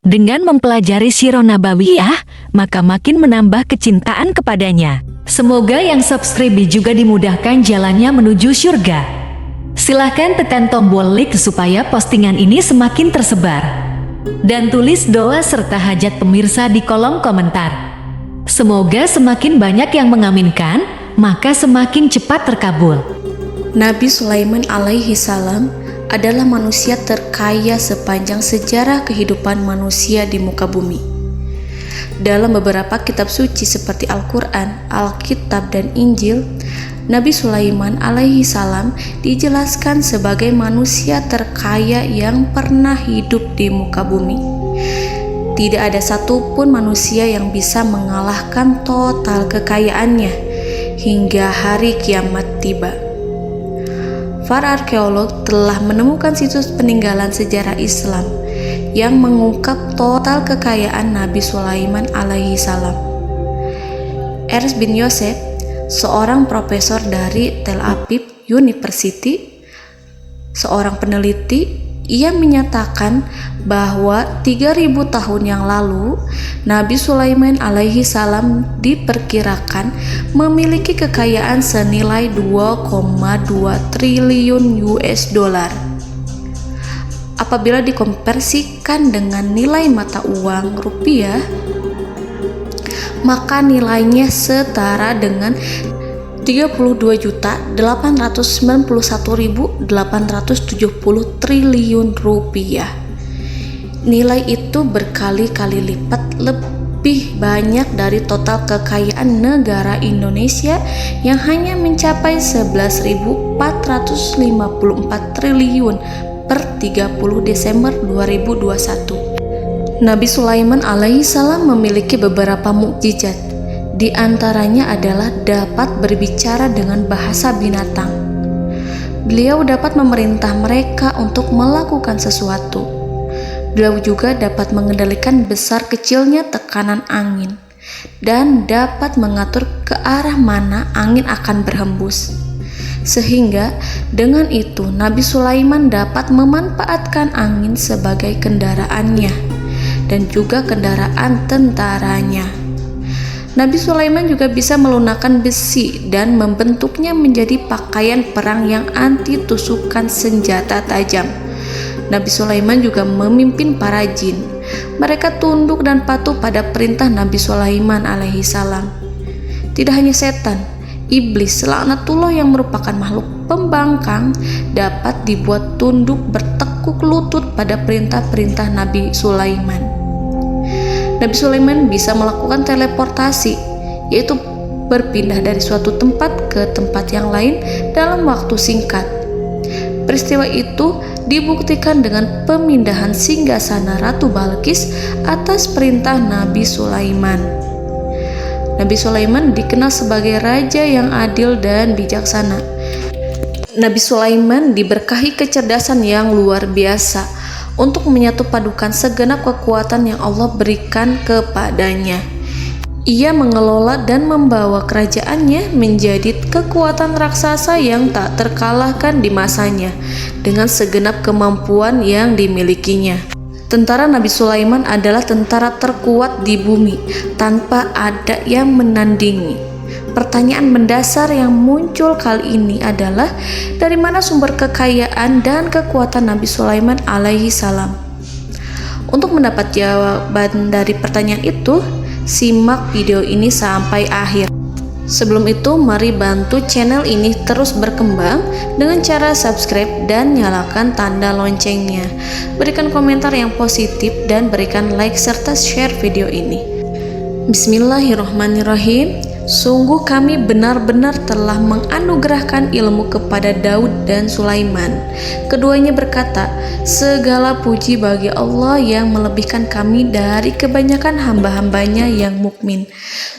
Dengan mempelajari Sirah Nabawiyah, maka makin menambah kecintaan kepadanya. Semoga yang subscribe juga dimudahkan jalannya menuju surga. Silahkan tekan tombol like supaya postingan ini semakin tersebar. Dan tulis doa serta hajat pemirsa di kolom komentar. Semoga semakin banyak yang mengaminkan, maka semakin cepat terkabul. Nabi Sulaiman alaihi salam adalah manusia terkaya sepanjang sejarah kehidupan manusia di muka bumi. Dalam beberapa kitab suci seperti Al-Quran, Alkitab, dan Injil, Nabi Sulaiman alaihi salam dijelaskan sebagai manusia terkaya yang pernah hidup di muka bumi. Tidak ada satupun manusia yang bisa mengalahkan total kekayaannya hingga hari kiamat tiba. Para arkeolog telah menemukan situs peninggalan sejarah Islam yang mengungkap total kekayaan Nabi Sulaiman alaihi salam. Ernst bin Yosef, seorang profesor dari Tel Aviv University, seorang peneliti, ia menyatakan bahwa 3000 tahun yang lalu Nabi Sulaiman alaihi salam diperkirakan memiliki kekayaan senilai 2,2 triliun US dollar. Apabila dikonversikan dengan nilai mata uang rupiah, maka nilainya setara dengan 32.891.870 triliun rupiah. Nilai itu berkali-kali lipat lebih banyak dari total kekayaan negara Indonesia yang hanya mencapai 11.454 triliun per 30 Desember 2021. Nabi Sulaiman alaihi salam memiliki beberapa mukjizat. Di antaranya adalah dapat berbicara dengan bahasa binatang. Beliau dapat memerintah mereka untuk melakukan sesuatu. Beliau juga dapat mengendalikan besar kecilnya tekanan angin dan dapat mengatur ke arah mana angin akan berhembus. Sehingga dengan itu Nabi Sulaiman dapat memanfaatkan angin sebagai kendaraannya dan juga kendaraan tentaranya. Nabi Sulaiman juga bisa melunakkan besi dan membentuknya menjadi pakaian perang yang anti tusukan senjata tajam. Nabi Sulaiman juga memimpin para jin. Mereka tunduk dan patuh pada perintah Nabi Sulaiman alaihi salam. Tidak hanya setan, iblis laknatullah yang merupakan makhluk pembangkang dapat dibuat tunduk bertekuk lutut pada perintah-perintah Nabi Sulaiman. Nabi Sulaiman bisa melakukan teleportasi, yaitu berpindah dari suatu tempat ke tempat yang lain dalam waktu singkat. Peristiwa itu dibuktikan dengan pemindahan singgasana Ratu Balqis atas perintah Nabi Sulaiman. Nabi Sulaiman dikenal sebagai raja yang adil dan bijaksana. Nabi Sulaiman diberkahi kecerdasan yang luar biasa untuk menyatupadukan segenap kekuatan yang Allah berikan kepadanya. Ia mengelola dan membawa kerajaannya menjadi kekuatan raksasa yang tak terkalahkan di masanya dengan segenap kemampuan yang dimilikinya. Tentara Nabi Sulaiman adalah tentara terkuat di bumi tanpa ada yang menandingi. Pertanyaan mendasar yang muncul kali ini adalah dari mana sumber kekayaan dan kekuatan Nabi Sulaiman alaihi salam? Untuk mendapat jawaban dari pertanyaan itu, simak video ini sampai akhir. Sebelum itu, mari bantu channel ini terus berkembang dengan cara subscribe dan nyalakan tanda loncengnya. Berikan komentar yang positif dan berikan like serta share video ini. Bismillahirrahmanirrahim. Sungguh kami benar-benar telah menganugerahkan ilmu kepada Daud dan Sulaiman. Keduanya berkata, segala puji bagi Allah yang melebihkan kami dari kebanyakan hamba-hambanya yang mukmin.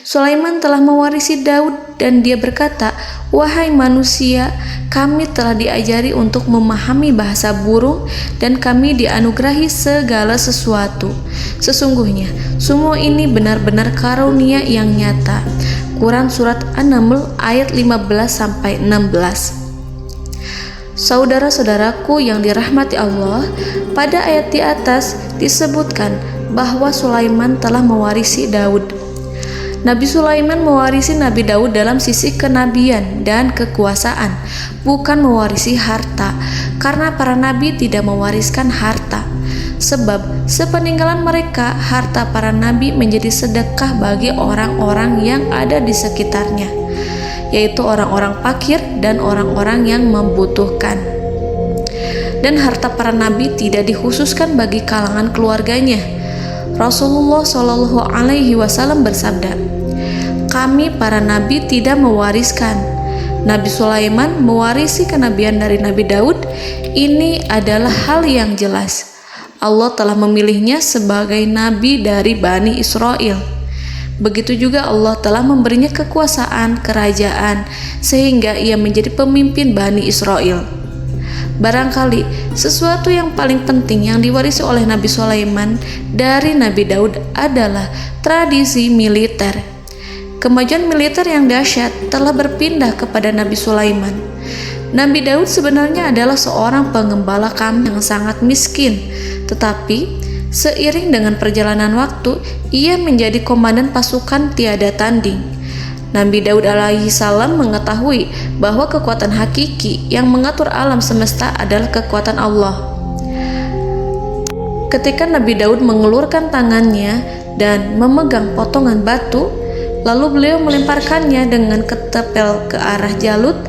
Sulaiman telah mewarisi Daud dan dia berkata, wahai manusia, kami telah diajari untuk memahami bahasa burung dan kami dianugerahi segala sesuatu. Sesungguhnya, semua ini benar-benar karunia yang nyata. Quran Surat An-Naml ayat 15-16. Saudara-saudaraku yang dirahmati Allah, pada ayat di atas disebutkan bahwa Sulaiman telah mewarisi Daud. Nabi Sulaiman mewarisi Nabi Daud dalam sisi kenabian dan kekuasaan, bukan mewarisi harta, karena para nabi tidak mewariskan harta. Sebab sepeninggalan mereka, harta para nabi menjadi sedekah bagi orang-orang yang ada di sekitarnya, yaitu orang-orang fakir dan orang-orang yang membutuhkan. Dan harta para nabi tidak dikhususkan bagi kalangan keluarganya. Rasulullah Shallallahu Alaihi Wasallam bersabda, "Kami para nabi tidak mewariskan." Nabi Sulaiman mewarisi kenabian dari Nabi Daud. Ini adalah hal yang jelas. Allah telah memilihnya sebagai nabi dari Bani Israel. Begitu juga Allah telah memberinya kekuasaan kerajaan sehingga ia menjadi pemimpin Bani Israel. Barangkali sesuatu yang paling penting yang diwarisi oleh Nabi Sulaiman dari Nabi Daud adalah tradisi militer. Kemajuan militer yang dahsyat telah berpindah kepada Nabi Sulaiman. Nabi Daud sebenarnya adalah seorang pengembala kambing yang sangat miskin, tetapi seiring dengan perjalanan waktu, ia menjadi komandan pasukan tiada tanding. Nabi Daud alaihi salam mengetahui bahwa kekuatan hakiki yang mengatur alam semesta adalah kekuatan Allah. Ketika Nabi Daud mengelurkan tangannya dan memegang potongan batu, lalu beliau melemparkannya dengan ketepel ke arah Jalut,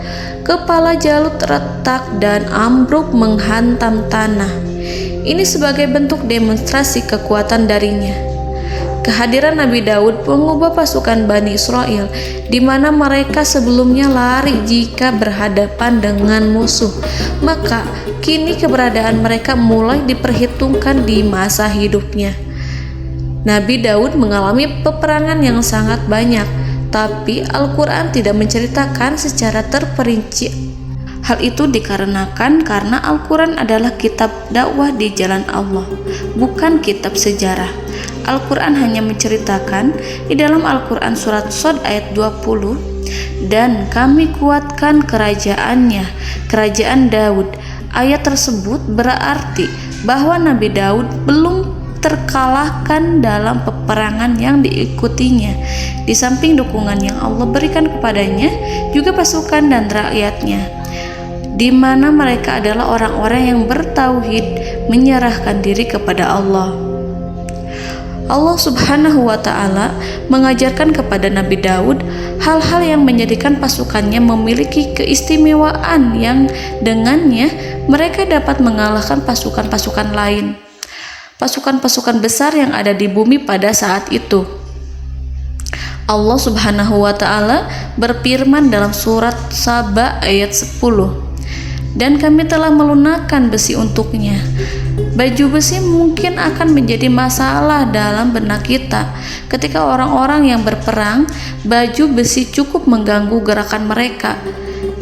kepala Jalut retak dan ambruk menghantam tanah. Ini sebagai bentuk demonstrasi kekuatan darinya. Kehadiran Nabi Daud mengubah pasukan Bani Israel, di mana mereka sebelumnya lari jika berhadapan dengan musuh. Maka kini keberadaan mereka mulai diperhitungkan di masa hidupnya. Nabi Daud mengalami peperangan yang sangat banyak, tapi Al-Quran tidak menceritakan secara terperinci. Hal itu dikarenakan karena Al-Quran adalah kitab dakwah di jalan Allah, bukan kitab sejarah. Al-Quran hanya menceritakan di dalam Al-Quran surat Shad ayat 20, "Dan kami kuatkan kerajaannya, kerajaan Daud." Ayat tersebut berarti bahwa Nabi Daud belum terkalahkan dalam peperangan yang diikutinya. Di samping dukungan yang Allah berikan kepadanya, juga pasukan dan rakyatnya, di mana mereka adalah orang-orang yang bertauhid, menyerahkan diri kepada Allah. Allah Subhanahu wa Ta'ala mengajarkan kepada Nabi Daud hal-hal yang menjadikan pasukannya memiliki keistimewaan yang dengannya mereka dapat mengalahkan pasukan-pasukan lain, pasukan-pasukan besar yang ada di bumi pada saat itu. Allah Subhanahu wa Ta'ala berfirman dalam surat Saba ayat 10, "Dan kami telah melunakkan besi untuknya." Baju besi mungkin akan menjadi masalah dalam benak kita. Ketika orang-orang yang berperang, baju besi cukup mengganggu gerakan mereka.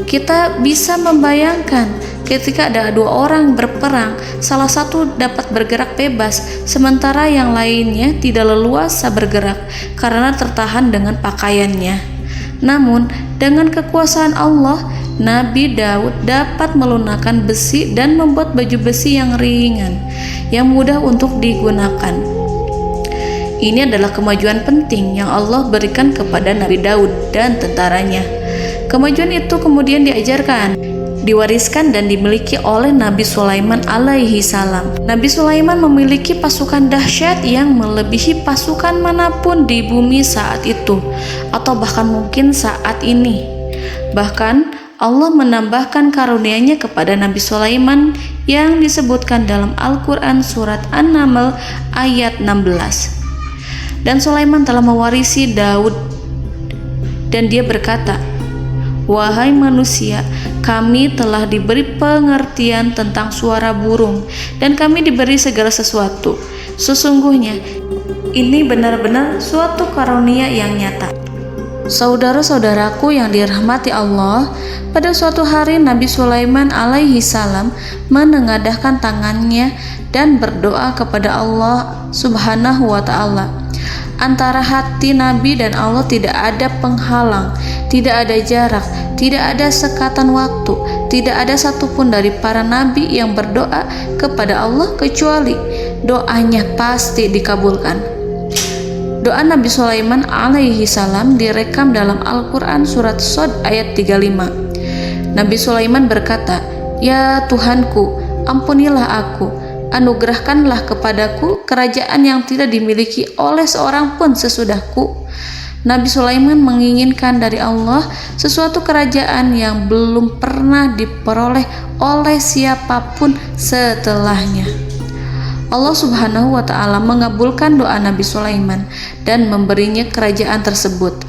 Kita bisa membayangkan ketika ada dua orang berperang, salah satu dapat bergerak bebas, sementara yang lainnya tidak leluasa bergerak karena tertahan dengan pakaiannya. Namun, dengan kekuasaan Allah, Nabi Daud dapat melunakkan besi dan membuat baju besi yang ringan, yang mudah untuk digunakan. Ini adalah kemajuan penting yang Allah berikan kepada Nabi Daud dan tentaranya. Kemajuan itu kemudian diajarkan, diwariskan dan dimiliki oleh Nabi Sulaiman alaihi salam. Nabi Sulaiman memiliki pasukan dahsyat yang melebihi pasukan manapun di bumi saat itu, atau bahkan mungkin saat ini. Bahkan Allah menambahkan karunia-Nya kepada Nabi Sulaiman yang disebutkan dalam Al-Quran surat An-Naml ayat 16. Dan Sulaiman telah mewarisi Daud, dan dia berkata, "Wahai manusia, kami telah diberi pengertian tentang suara burung, dan kami diberi segala sesuatu. Sesungguhnya ini benar-benar suatu karunia yang nyata." Saudara-saudaraku yang dirahmati Allah, pada suatu hari Nabi Sulaiman alaihi salam menengadahkan tangannya dan berdoa kepada Allah Subhanahu wa Ta'ala. Antara hati Nabi dan Allah tidak ada penghalang, tidak ada jarak, tidak ada sekatan waktu, tidak ada satupun dari para nabi yang berdoa kepada Allah kecuali doanya pasti dikabulkan. Doa Nabi Sulaiman alaihi salam direkam dalam Al-Quran surat Shad ayat 35. Nabi Sulaiman berkata, "Ya Tuhanku, ampunilah aku, anugerahkanlah kepadaku kerajaan yang tidak dimiliki oleh seorang pun sesudahku." Nabi Sulaiman menginginkan dari Allah sesuatu kerajaan yang belum pernah diperoleh oleh siapapun setelahnya. Allah Subhanahu wa Ta'ala mengabulkan doa Nabi Sulaiman dan memberinya kerajaan tersebut.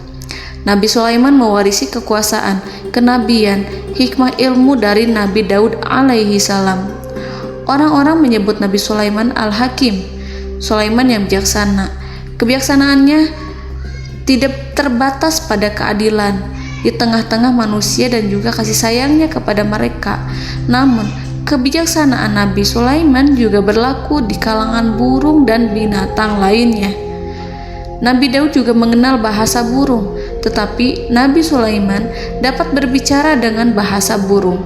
Nabi Sulaiman mewarisi kekuasaan, kenabian, hikmah ilmu dari Nabi Daud alaihi salam. Orang-orang menyebut Nabi Sulaiman Al-Hakim, Sulaiman yang bijaksana. Kebijaksanaannya tidak terbatas pada keadilan di tengah-tengah manusia dan juga kasih sayangnya kepada mereka. Namun, kebijaksanaan Nabi Sulaiman juga berlaku di kalangan burung dan binatang lainnya. Nabi Daud juga mengenal bahasa burung, tetapi Nabi Sulaiman dapat berbicara dengan bahasa burung.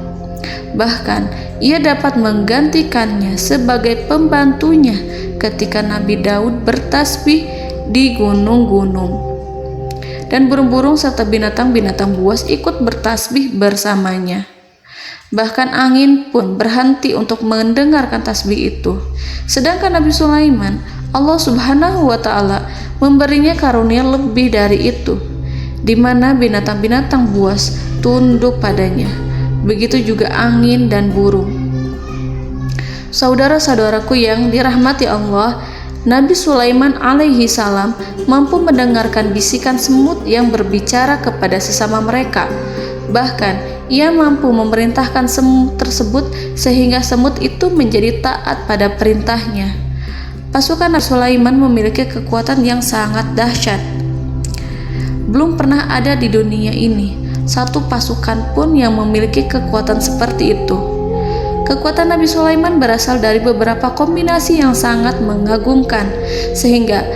Bahkan, ia dapat menggantikannya sebagai pembantunya ketika Nabi Daud bertasbih di gunung-gunung. Dan burung-burung serta binatang-binatang buas ikut bertasbih bersamanya. Bahkan angin pun berhenti untuk mendengarkan tasbih itu. Sedangkan Nabi Sulaiman, Allah Subhanahu wa Ta'ala memberinya karunia lebih dari itu, di mana binatang-binatang buas tunduk padanya. Begitu juga angin dan burung. Saudara-saudaraku yang dirahmati Allah, Nabi Sulaiman alaihi salam mampu mendengarkan bisikan semut yang berbicara kepada sesama mereka. Bahkan, ia mampu memerintahkan semut tersebut sehingga semut itu menjadi taat pada perintahnya. Pasukan Nabi Sulaiman memiliki kekuatan yang sangat dahsyat. Belum pernah ada di dunia ini satu pasukan pun yang memiliki kekuatan seperti itu. Kekuatan Nabi Sulaiman berasal dari beberapa kombinasi yang sangat mengagumkan, sehingga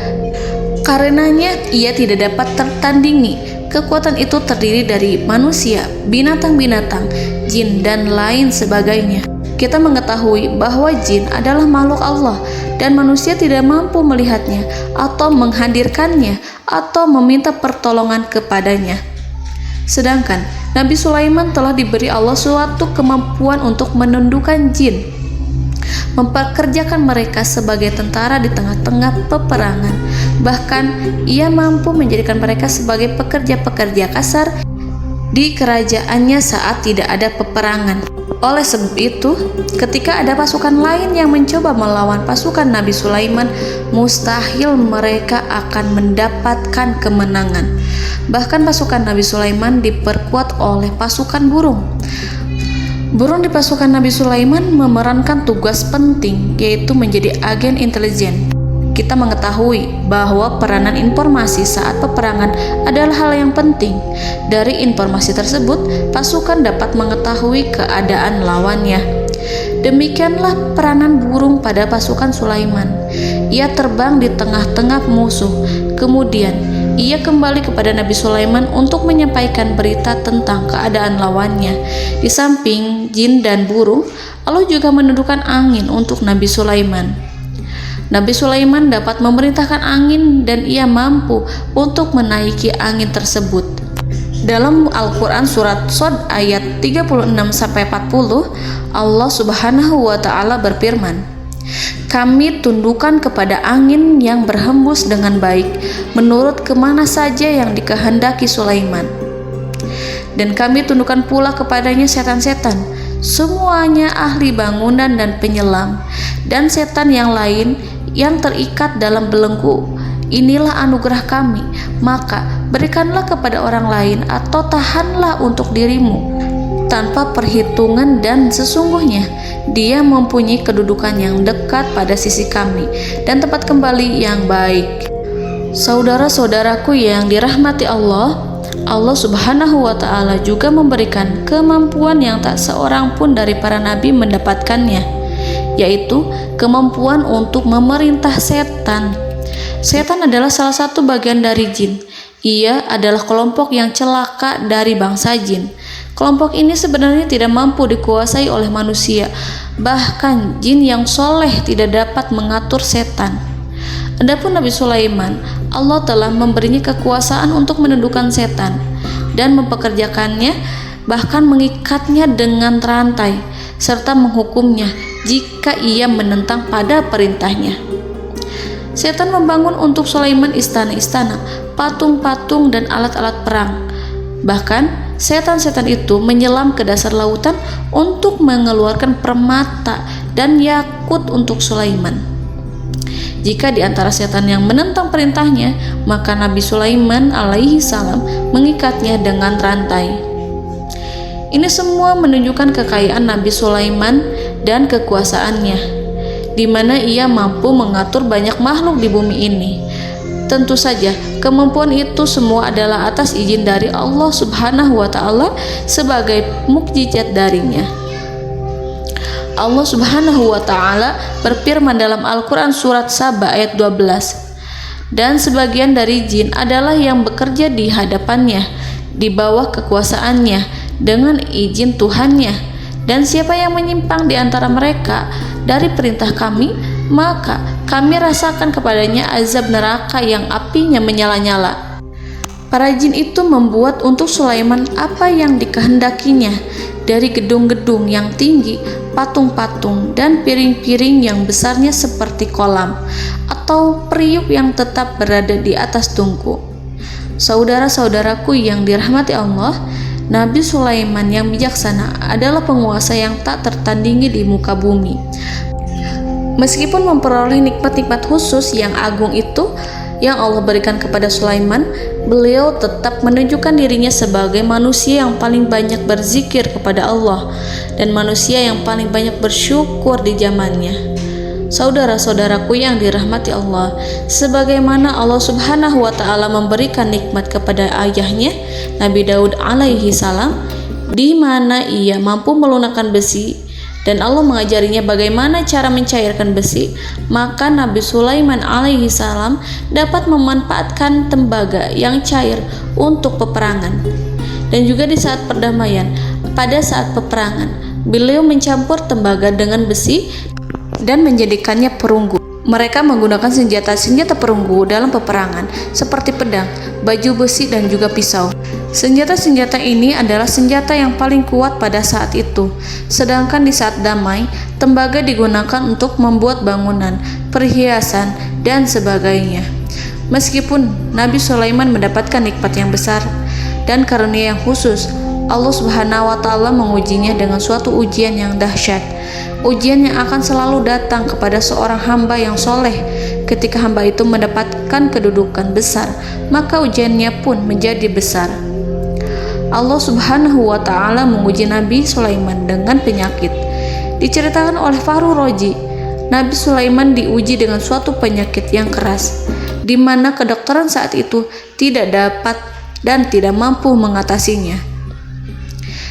karenanya ia tidak dapat tertandingi. Kekuatan itu terdiri dari manusia, binatang-binatang, jin, dan lain sebagainya. Kita mengetahui bahwa jin adalah makhluk Allah dan manusia tidak mampu melihatnya atau menghadirkannya atau meminta pertolongan kepadanya. Sedangkan Nabi Sulaiman telah diberi Allah suatu kemampuan untuk menundukkan jin, mempekerjakan mereka sebagai tentara di tengah-tengah peperangan. Bahkan ia mampu menjadikan mereka sebagai pekerja-pekerja kasar di kerajaannya saat tidak ada peperangan. Oleh sebab itu, ketika ada pasukan lain yang mencoba melawan pasukan Nabi Sulaiman, mustahil mereka akan mendapatkan kemenangan. Bahkan pasukan Nabi Sulaiman diperkuat oleh pasukan burung. Burung di pasukan Nabi Sulaiman memerankan tugas penting, yaitu menjadi agen intelijen. Kita mengetahui bahwa peranan informasi saat peperangan adalah hal yang penting. Dari informasi tersebut, pasukan dapat mengetahui keadaan lawannya. Demikianlah peranan burung pada pasukan Sulaiman. Ia terbang di tengah-tengah musuh. Kemudian, ia kembali kepada Nabi Sulaiman untuk menyampaikan berita tentang keadaan lawannya. Di samping jin dan burung, Allah juga menundukkan angin untuk Nabi Sulaiman. Nabi Sulaiman dapat memerintahkan angin dan ia mampu untuk menaiki angin tersebut. Dalam Al-Quran surat Shad ayat 36-40, Allah Subhanahu wa Ta'ala berfirman, "Kami tundukkan kepada angin yang berhembus dengan baik menurut kemana saja yang dikehendaki Sulaiman. Dan kami tundukkan pula kepadanya setan-setan, semuanya ahli bangunan dan penyelam, dan setan yang lain yang terikat dalam belenggu. Inilah anugerah kami, maka berikanlah kepada orang lain atau tahanlah untuk dirimu tanpa perhitungan, dan sesungguhnya dia mempunyai kedudukan yang dekat pada sisi kami dan tempat kembali yang baik." Saudara-saudaraku yang dirahmati Allah, Allah Subhanahu wa Ta'ala juga memberikan kemampuan yang tak seorang pun dari para nabi mendapatkannya, yaitu kemampuan untuk memerintah setan. Setan adalah salah satu bagian dari jin. Ia adalah kelompok yang celaka dari bangsa jin. Kelompok ini sebenarnya tidak mampu dikuasai oleh manusia, bahkan jin yang soleh tidak dapat mengatur setan. Adapun Nabi Sulaiman, Allah telah memberinya kekuasaan untuk menundukkan setan dan mempekerjakannya, bahkan mengikatnya dengan rantai serta menghukumnya jika ia menentang pada perintahnya. Setan membangun untuk Sulaiman istana-istana, patung-patung dan alat-alat perang. Bahkan setan-setan itu menyelam ke dasar lautan untuk mengeluarkan permata dan yakut untuk Sulaiman. Jika di antara setan yang menentang perintahnya, maka Nabi Sulaiman alaihi salam mengikatnya dengan rantai. Ini semua menunjukkan kekayaan Nabi Sulaiman dan kekuasaannya, di mana ia mampu mengatur banyak makhluk di bumi ini. Tentu saja, kemampuan itu semua adalah atas izin dari Allah Subhanahu wa Ta'ala sebagai mukjizat darinya. Allah Subhanahu wa Ta'ala berfirman dalam Al-Quran surat Saba ayat 12, dan sebagian dari jin adalah yang bekerja di hadapannya di bawah kekuasaannya dengan izin Tuhannya, dan siapa yang menyimpang di antara mereka dari perintah kami, maka kami rasakan kepadanya azab neraka yang apinya menyala-nyala. Para jin itu membuat untuk Sulaiman apa yang dikehendakinya, dari gedung-gedung yang tinggi, patung-patung, dan piring-piring yang besarnya seperti kolam, atau periuk yang tetap berada di atas tungku. Saudara-saudaraku yang dirahmati Allah, Nabi Sulaiman yang bijaksana adalah penguasa yang tak tertandingi di muka bumi. Meskipun memperoleh nikmat-nikmat khusus yang agung itu yang Allah berikan kepada Sulaiman, beliau tetap menunjukkan dirinya sebagai manusia yang paling banyak berzikir kepada Allah dan manusia yang paling banyak bersyukur di zamannya. Saudara-saudaraku yang dirahmati Allah, sebagaimana Allah Subhanahu wa Ta'ala memberikan nikmat kepada ayahnya Nabi Daud alaihi salam, di mana ia mampu melunakkan besi dan Allah mengajarinya bagaimana cara mencairkan besi, maka Nabi Sulaiman alaihi salam dapat memanfaatkan tembaga yang cair untuk peperangan. Dan juga di saat perdamaian, pada saat peperangan, beliau mencampur tembaga dengan besi dan menjadikannya perunggu. Mereka menggunakan senjata-senjata perunggu dalam peperangan seperti pedang, baju besi, dan juga pisau. Senjata-senjata ini adalah senjata yang paling kuat pada saat itu. Sedangkan di saat damai, tembaga digunakan untuk membuat bangunan, perhiasan, dan sebagainya. Meskipun Nabi Sulaiman mendapatkan nikmat yang besar dan karunia yang khusus, Allah Subhanahu wa Ta'ala mengujinya dengan suatu ujian yang dahsyat. Ujian yang akan selalu datang kepada seorang hamba yang soleh. Ketika hamba itu mendapatkan kedudukan besar, maka ujiannya pun menjadi besar. Allah Subhanahu wa Ta'ala menguji Nabi Sulaiman dengan penyakit. Diceritakan oleh Fahru Roji, Nabi Sulaiman diuji dengan suatu penyakit yang keras, di mana kedokteran saat itu tidak dapat dan tidak mampu mengatasinya.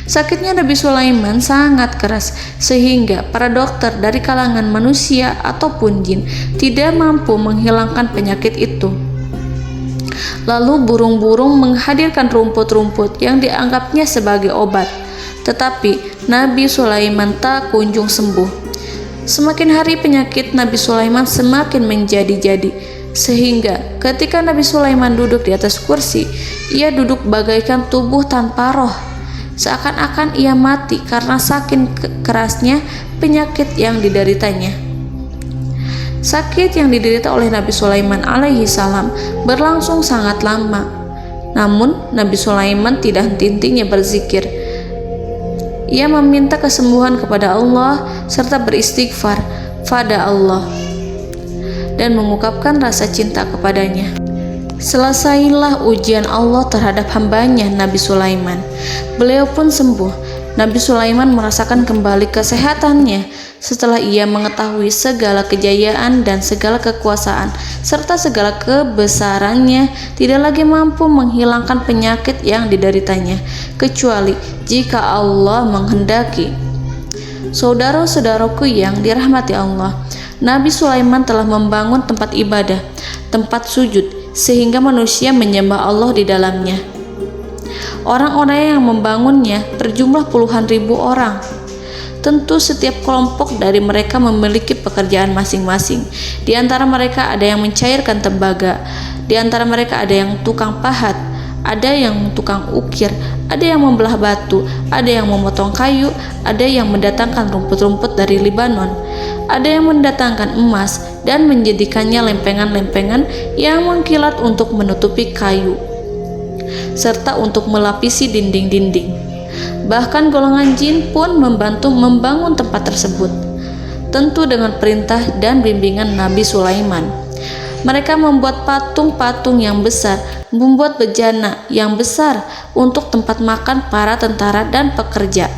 Sakitnya Nabi Sulaiman sangat keras sehingga para dokter dari kalangan manusia ataupun jin tidak mampu menghilangkan penyakit itu. Lalu burung-burung menghadirkan rumput-rumput yang dianggapnya sebagai obat, tetapi Nabi Sulaiman tak kunjung sembuh. Semakin hari penyakit Nabi Sulaiman semakin menjadi-jadi, sehingga ketika Nabi Sulaiman duduk di atas kursi, ia duduk bagaikan tubuh tanpa roh. Seakan-akan ia mati karena saking kerasnya penyakit yang dideritanya. Sakit yang diderita oleh Nabi Sulaiman alaihi salam berlangsung sangat lama. Namun Nabi Sulaiman tidak henti-hentinya berzikir. Ia meminta kesembuhan kepada Allah serta beristighfar pada Allah dan mengungkapkan rasa cinta kepadanya. Selesailah ujian Allah terhadap hambanya Nabi Sulaiman. Beliau pun sembuh. Nabi Sulaiman merasakan kembali kesehatannya setelah ia mengetahui segala kejayaan dan segala kekuasaan serta segala kebesarannya tidak lagi mampu menghilangkan penyakit yang dideritanya kecuali jika Allah menghendaki. Saudara-saudaraku yang dirahmati Allah, Nabi Sulaiman telah membangun tempat ibadah, tempat sujud, sehingga manusia menyembah Allah di dalamnya. Orang-orang yang membangunnya berjumlah puluhan ribu orang. Tentu setiap kelompok dari mereka memiliki pekerjaan masing-masing. Di antara mereka ada yang mencairkan tembaga, di antara mereka ada yang tukang pahat, ada yang tukang ukir, ada yang membelah batu, ada yang memotong kayu, ada yang mendatangkan rumput-rumput dari Libanon, ada yang mendatangkan emas dan menjadikannya lempengan-lempengan yang mengkilat untuk menutupi kayu, serta untuk melapisi dinding-dinding. Bahkan golongan jin pun membantu membangun tempat tersebut, tentu dengan perintah dan bimbingan Nabi Sulaiman. Mereka membuat patung-patung yang besar, membuat bejana yang besar untuk tempat makan para tentara dan pekerja,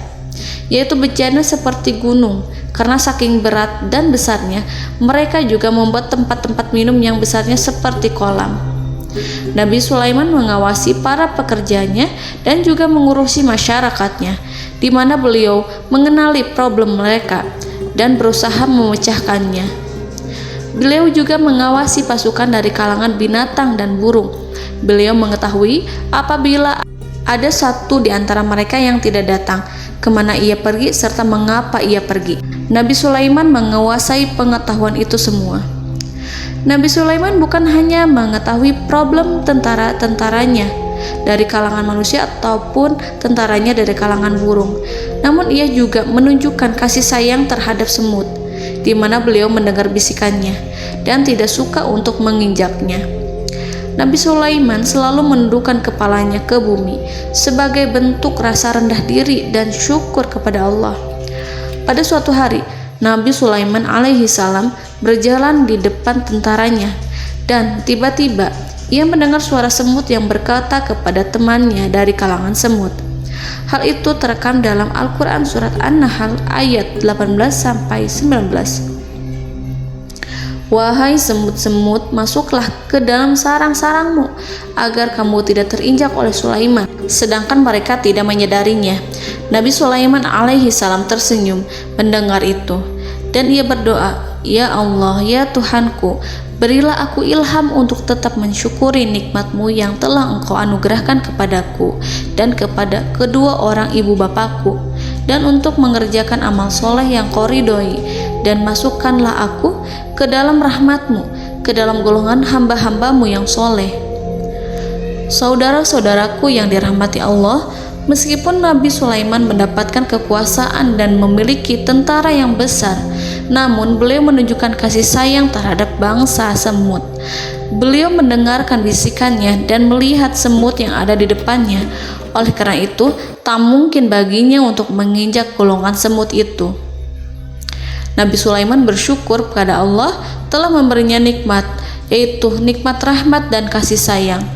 yaitu bejana seperti gunung. Karena saking berat dan besarnya, mereka juga membuat tempat-tempat minum yang besarnya seperti kolam. Nabi Sulaiman mengawasi para pekerjanya dan juga mengurusi masyarakatnya, di mana beliau mengenali problem mereka dan berusaha memecahkannya. Beliau juga mengawasi pasukan dari kalangan binatang dan burung. Beliau mengetahui apabila ada satu di antara mereka yang tidak datang, kemana ia pergi serta mengapa ia pergi. Nabi Sulaiman menguasai pengetahuan itu semua. Nabi Sulaiman bukan hanya mengetahui problem tentara-tentaranya dari kalangan manusia ataupun tentaranya dari kalangan burung, namun ia juga menunjukkan kasih sayang terhadap semut, di mana beliau mendengar bisikannya dan tidak suka untuk menginjaknya. Nabi Sulaiman selalu menundukkan kepalanya ke bumi sebagai bentuk rasa rendah diri dan syukur kepada Allah. Pada suatu hari, Nabi Sulaiman alaihi salam berjalan di depan tentaranya dan tiba-tiba ia mendengar suara semut yang berkata kepada temannya dari kalangan semut. Hal itu terekam dalam Al-Quran surat An-Nahl ayat 18-19. Wahai semut-semut, masuklah ke dalam sarang-sarangmu agar kamu tidak terinjak oleh Sulaiman, sedangkan mereka tidak menyadarinya. Nabi Sulaiman alaihi salam tersenyum mendengar itu dan ia berdoa, "Ya Allah, ya Tuhanku, berilah aku ilham untuk tetap mensyukuri nikmat-Mu yang telah Engkau anugerahkan kepadaku dan kepada kedua orang ibu bapakku, dan untuk mengerjakan amal soleh yang Kau ridhoi, dan masukkanlah aku ke dalam rahmat-Mu, ke dalam golongan hamba-hamba-Mu yang soleh." Saudara-saudaraku yang dirahmati Allah, meskipun Nabi Sulaiman mendapatkan kekuasaan dan memiliki tentara yang besar, namun beliau menunjukkan kasih sayang terhadap bangsa semut. Beliau mendengarkan bisikannya dan melihat semut yang ada di depannya. Oleh karena itu, tak mungkin baginya untuk menginjak golongan semut itu. Nabi Sulaiman bersyukur kepada Allah telah memberinya nikmat, yaitu nikmat rahmat dan kasih sayang.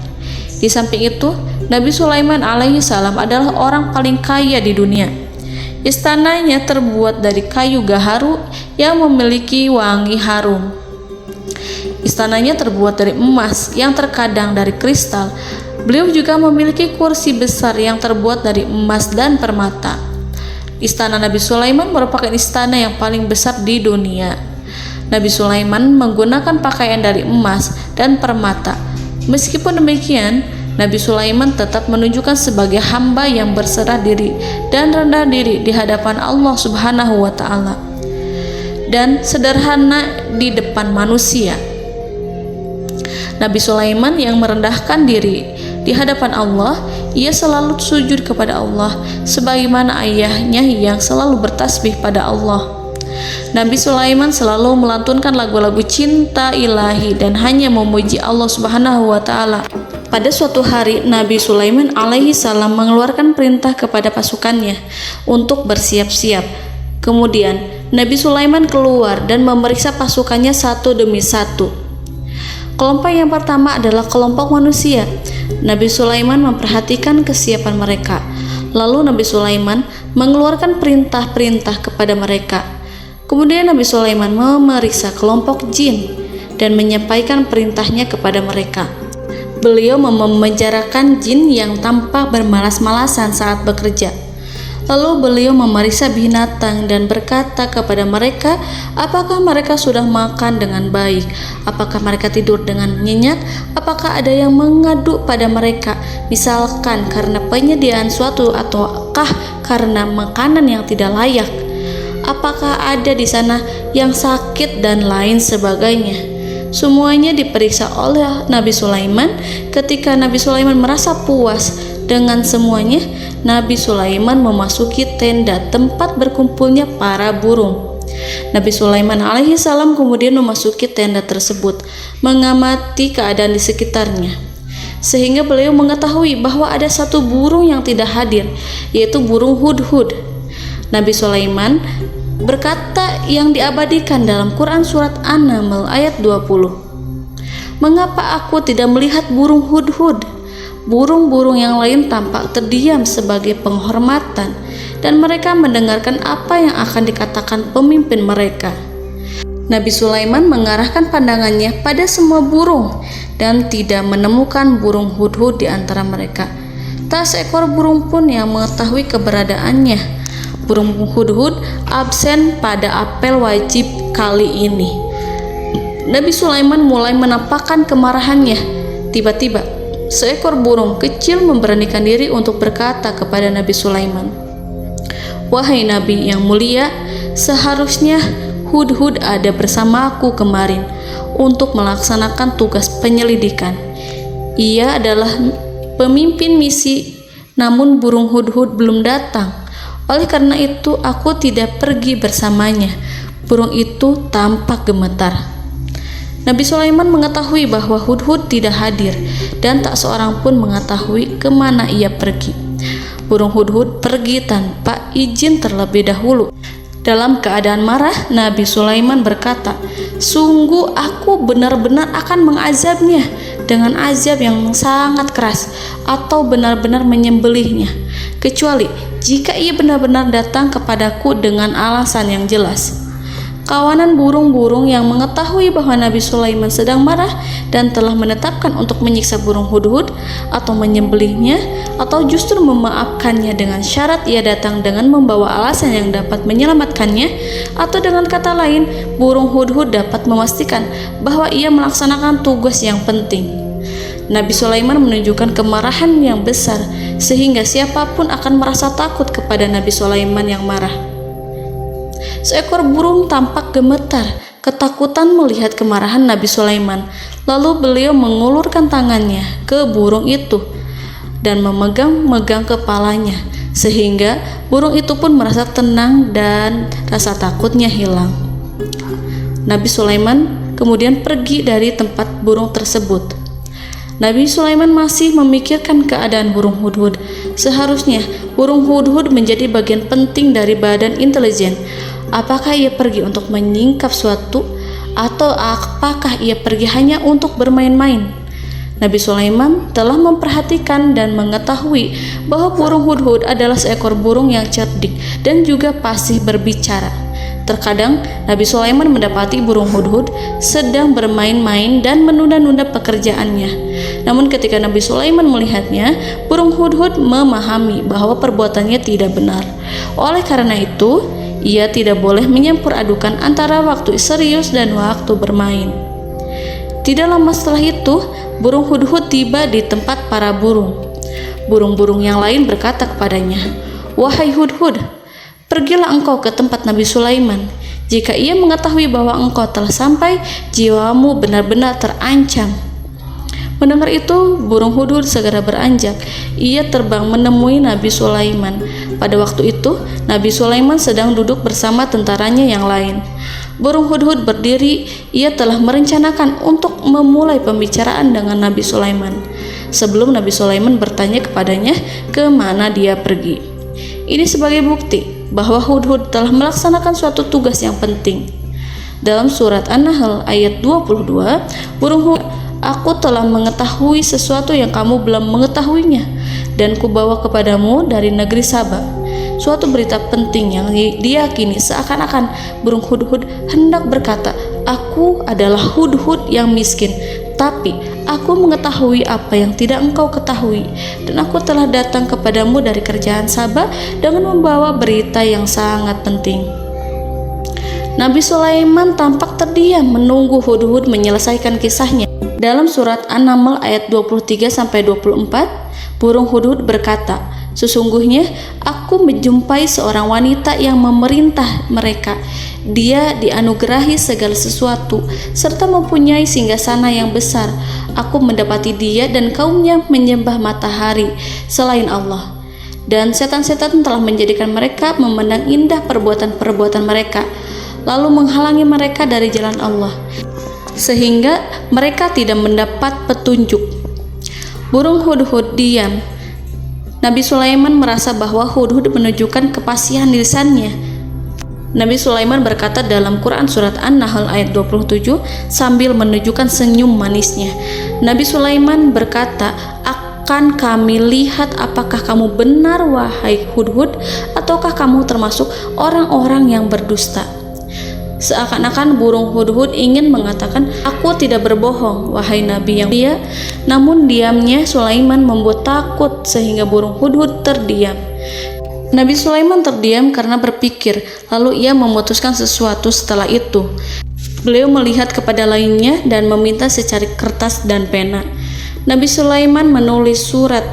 Di samping itu, Nabi Sulaiman alaihi salam adalah orang paling kaya di dunia. Istananya terbuat dari kayu gaharu yang memiliki wangi harum. Istananya terbuat dari emas yang terkadang dari kristal. Beliau juga memiliki kursi besar yang terbuat dari emas dan permata. Istana Nabi Sulaiman merupakan istana yang paling besar di dunia. Nabi Sulaiman menggunakan pakaian dari emas dan permata. Meskipun demikian, Nabi Sulaiman tetap menunjukkan sebagai hamba yang berserah diri dan rendah diri di hadapan Allah Subhanahu wa Ta'ala, dan sederhana di depan manusia. Nabi Sulaiman yang merendahkan diri di hadapan Allah, ia selalu sujud kepada Allah sebagaimana ayahnya yang selalu bertasbih pada Allah. Nabi Sulaiman selalu melantunkan lagu-lagu cinta ilahi dan hanya memuji Allah Subhanahu wa Ta'ala. Pada suatu hari, Nabi Sulaiman alaihi salam mengeluarkan perintah kepada pasukannya untuk bersiap-siap. Kemudian Nabi Sulaiman keluar dan memeriksa pasukannya satu demi satu. Kelompok yang pertama adalah kelompok manusia. Nabi Sulaiman memperhatikan kesiapan mereka. Lalu Nabi Sulaiman mengeluarkan perintah-perintah kepada mereka. Kemudian Nabi Sulaiman memeriksa kelompok jin dan menyampaikan perintahnya kepada mereka. Beliau memenjarakan jin yang tampak bermalas-malasan saat bekerja. Lalu beliau memeriksa binatang dan berkata kepada mereka, apakah mereka sudah makan dengan baik? Apakah mereka tidur dengan nyenyak? Apakah ada yang mengadu pada mereka, misalkan karena penyediaan suatu ataukah karena makanan yang tidak layak? Apakah ada di sana yang sakit dan lain sebagainya? Semuanya diperiksa oleh Nabi Sulaiman. Ketika Nabi Sulaiman merasa puas dengan semuanya, Nabi Sulaiman memasuki tenda tempat berkumpulnya para burung. Nabi Sulaiman alaihissalam kemudian memasuki tenda tersebut, mengamati keadaan di sekitarnya, sehingga beliau mengetahui bahwa ada satu burung yang tidak hadir, yaitu burung hudhud. Nabi Sulaiman berkata yang diabadikan dalam Quran surat An-Naml ayat 20. Mengapa aku tidak melihat burung hudhud? Burung-burung yang lain tampak terdiam sebagai penghormatan, dan mereka mendengarkan apa yang akan dikatakan pemimpin mereka. Nabi Sulaiman mengarahkan pandangannya pada semua burung dan tidak menemukan burung hudhud di antara mereka. Tak seekor burung pun yang mengetahui keberadaannya. Burung hudhud absen pada apel wajib kali ini. Nabi Sulaiman mulai menampakkan kemarahannya. Tiba-tiba, seekor burung kecil memberanikan diri untuk berkata kepada Nabi Sulaiman, "Wahai Nabi yang mulia, seharusnya hudhud ada bersamaku kemarin untuk melaksanakan tugas penyelidikan. Ia adalah pemimpin misi, namun burung hudhud belum datang. Oleh karena itu aku tidak pergi bersamanya." Burung itu tampak gemetar. Nabi Sulaiman mengetahui bahwa hudhud tidak hadir dan tak seorang pun mengetahui kemana ia pergi. Burung hudhud pergi tanpa izin terlebih dahulu. Dalam keadaan marah, Nabi Sulaiman berkata, "Sungguh aku benar-benar akan mengazabnya dengan azab yang sangat keras atau benar-benar menyembelihnya, kecuali jika ia benar-benar datang kepadaku dengan alasan yang jelas." Kawanan burung-burung yang mengetahui bahwa Nabi Sulaiman sedang marah dan telah menetapkan untuk menyiksa burung hudhud atau menyembelihnya atau justru memaafkannya dengan syarat ia datang dengan membawa alasan yang dapat menyelamatkannya, atau dengan kata lain, burung hudhud dapat memastikan bahwa ia melaksanakan tugas yang penting. Nabi Sulaiman menunjukkan kemarahan yang besar sehingga siapapun akan merasa takut kepada Nabi Sulaiman yang marah. Seekor burung tampak gemetar, ketakutan melihat kemarahan Nabi Sulaiman. Lalu beliau mengulurkan tangannya ke burung itu dan memegang-megang kepalanya, sehingga burung itu pun merasa tenang dan rasa takutnya hilang. Nabi Sulaiman kemudian pergi dari tempat burung tersebut. Nabi Sulaiman masih memikirkan keadaan burung hudhud. Seharusnya burung hudhud menjadi bagian penting dari badan intelijen. Apakah ia pergi untuk menyingkap suatu, atau apakah ia pergi hanya untuk bermain-main? Nabi Sulaiman telah memperhatikan dan mengetahui bahwa burung hudhud adalah seekor burung yang cerdik dan juga fasih berbicara. Terkadang Nabi Sulaiman mendapati burung hudhud sedang bermain-main dan menunda-nunda pekerjaannya. Namun ketika Nabi Sulaiman melihatnya, burung hudhud memahami bahwa perbuatannya tidak benar. Oleh karena itu, ia tidak boleh menyampur adukan antara waktu serius dan waktu bermain. Tidak lama setelah itu, burung hudhud tiba di tempat para burung. Burung-burung yang lain berkata kepadanya, "Wahai hudhud, pergilah engkau ke tempat Nabi Sulaiman. Jika ia mengetahui bahwa engkau telah sampai, jiwamu benar-benar terancam." Mendengar itu, burung hudhud segera beranjak. Ia terbang menemui Nabi Sulaiman. Pada waktu itu, Nabi Sulaiman sedang duduk bersama tentaranya yang lain. Burung hudhud berdiri. Ia telah merencanakan untuk memulai pembicaraan dengan Nabi Sulaiman sebelum Nabi Sulaiman bertanya kepadanya kemana dia pergi. Ini sebagai bukti bahwa hudhud telah melaksanakan suatu tugas yang penting. Dalam surat An-Nahl ayat 22, burung hudhud, "Aku telah mengetahui sesuatu yang kamu belum mengetahuinya, dan kubawa kepadamu dari negeri Saba suatu berita penting yang diyakini." Seakan-akan burung hudhud hendak berkata, "Aku adalah hudhud yang miskin, tapi Aku mengetahui apa yang tidak engkau ketahui, dan aku telah datang kepadamu dari kerajaan Saba dengan membawa berita yang sangat penting. Nabi Sulaiman tampak terdiam menunggu Hudhud menyelesaikan kisahnya. Dalam surat An-Naml ayat 23-24, burung Hudhud berkata, "Sesungguhnya aku menjumpai seorang wanita yang memerintah mereka. Dia dianugerahi segala sesuatu serta mempunyai singgasana yang besar. Aku mendapati dia dan kaumnya menyembah matahari selain Allah. Dan setan-setan telah menjadikan mereka memandang indah perbuatan-perbuatan mereka, lalu menghalangi mereka dari jalan Allah, sehingga mereka tidak mendapat petunjuk." Burung Hudhud diam. Nabi Sulaiman merasa bahwa Hudhud menunjukkan kepasihan lisannya. Nabi Sulaiman berkata dalam Quran surat An-Nahl ayat 27 sambil menunjukkan senyum manisnya. Nabi Sulaiman berkata, "Akan kami lihat apakah kamu benar wahai Hudhud, ataukah kamu termasuk orang-orang yang berdusta." Seakan-akan burung Hudhud ingin mengatakan, "Aku tidak berbohong, wahai Nabi yang mulia." Namun diamnya Sulaiman membuat takut sehingga burung Hudhud terdiam. Nabi Sulaiman terdiam karena berpikir, lalu ia memutuskan sesuatu setelah itu. Beliau melihat kepada lainnya dan meminta secari kertas dan pena. Nabi Sulaiman menulis surat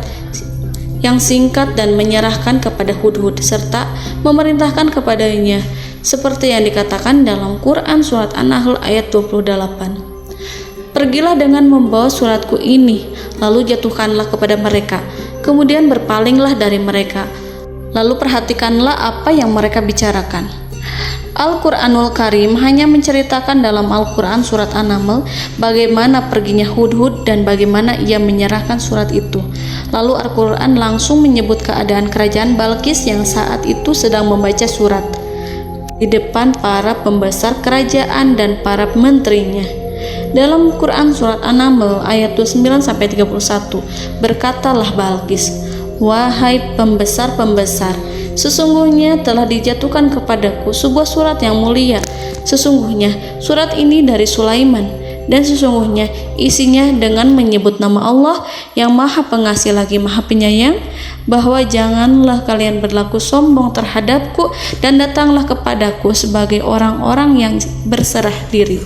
yang singkat dan menyerahkan kepada Hudhud serta memerintahkan kepadanya seperti yang dikatakan dalam Quran surat An-Nahl ayat 28. "Pergilah dengan membawa suratku ini, lalu jatuhkanlah kepada mereka, kemudian berpalinglah dari mereka, lalu perhatikanlah apa yang mereka bicarakan." Al-Quranul Karim hanya menceritakan dalam Al-Quran surat An-Naml bagaimana perginya Hudhud dan bagaimana ia menyerahkan surat itu. Lalu Al-Quran langsung menyebut keadaan kerajaan Balqis yang saat itu sedang membaca surat di depan para pembesar kerajaan dan para menterinya. Dalam Quran surat An-Naml ayat 29-31, berkatalah Balqis, "Wahai pembesar-pembesar, sesungguhnya telah dijatuhkan kepadaku sebuah surat yang mulia. Sesungguhnya surat ini dari Sulaiman, dan sesungguhnya isinya dengan menyebut nama Allah yang Maha Pengasih lagi Maha Penyayang, bahwa janganlah kalian berlaku sombong terhadapku dan datanglah kepadaku sebagai orang-orang yang berserah diri."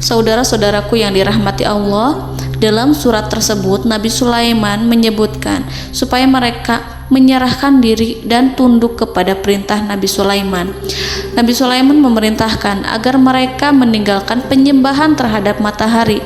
Saudara-saudaraku yang dirahmati Allah, dalam surat tersebut Nabi Sulaiman menyebutkan supaya mereka menyerahkan diri dan tunduk kepada perintah Nabi Sulaiman. Nabi Sulaiman memerintahkan agar mereka meninggalkan penyembahan terhadap matahari.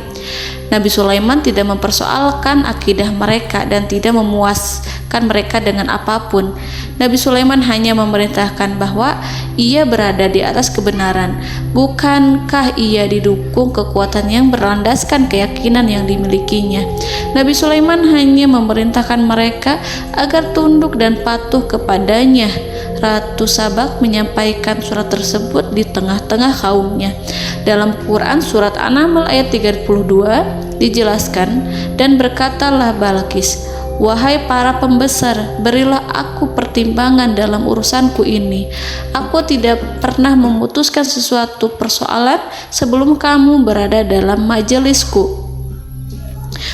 Nabi Sulaiman tidak mempersoalkan akidah mereka dan tidak memuaskan mereka dengan apapun. Nabi Sulaiman hanya memerintahkan bahwa ia berada di atas kebenaran. Bukankah ia didukung kekuatan yang berlandaskan keyakinan yang dimilikinya? Nabi Sulaiman hanya memerintahkan mereka agar tunduk dan patuh kepadanya. Ratu Sabak menyampaikan surat tersebut di tengah-tengah kaumnya. Dalam Quran surat An-Naml ayat 32 dijelaskan, "Dan berkatalah Balqis, wahai para pembesar, berilah aku pertimbangan dalam urusanku ini. Aku tidak pernah memutuskan sesuatu persoalan sebelum kamu berada dalam majelisku."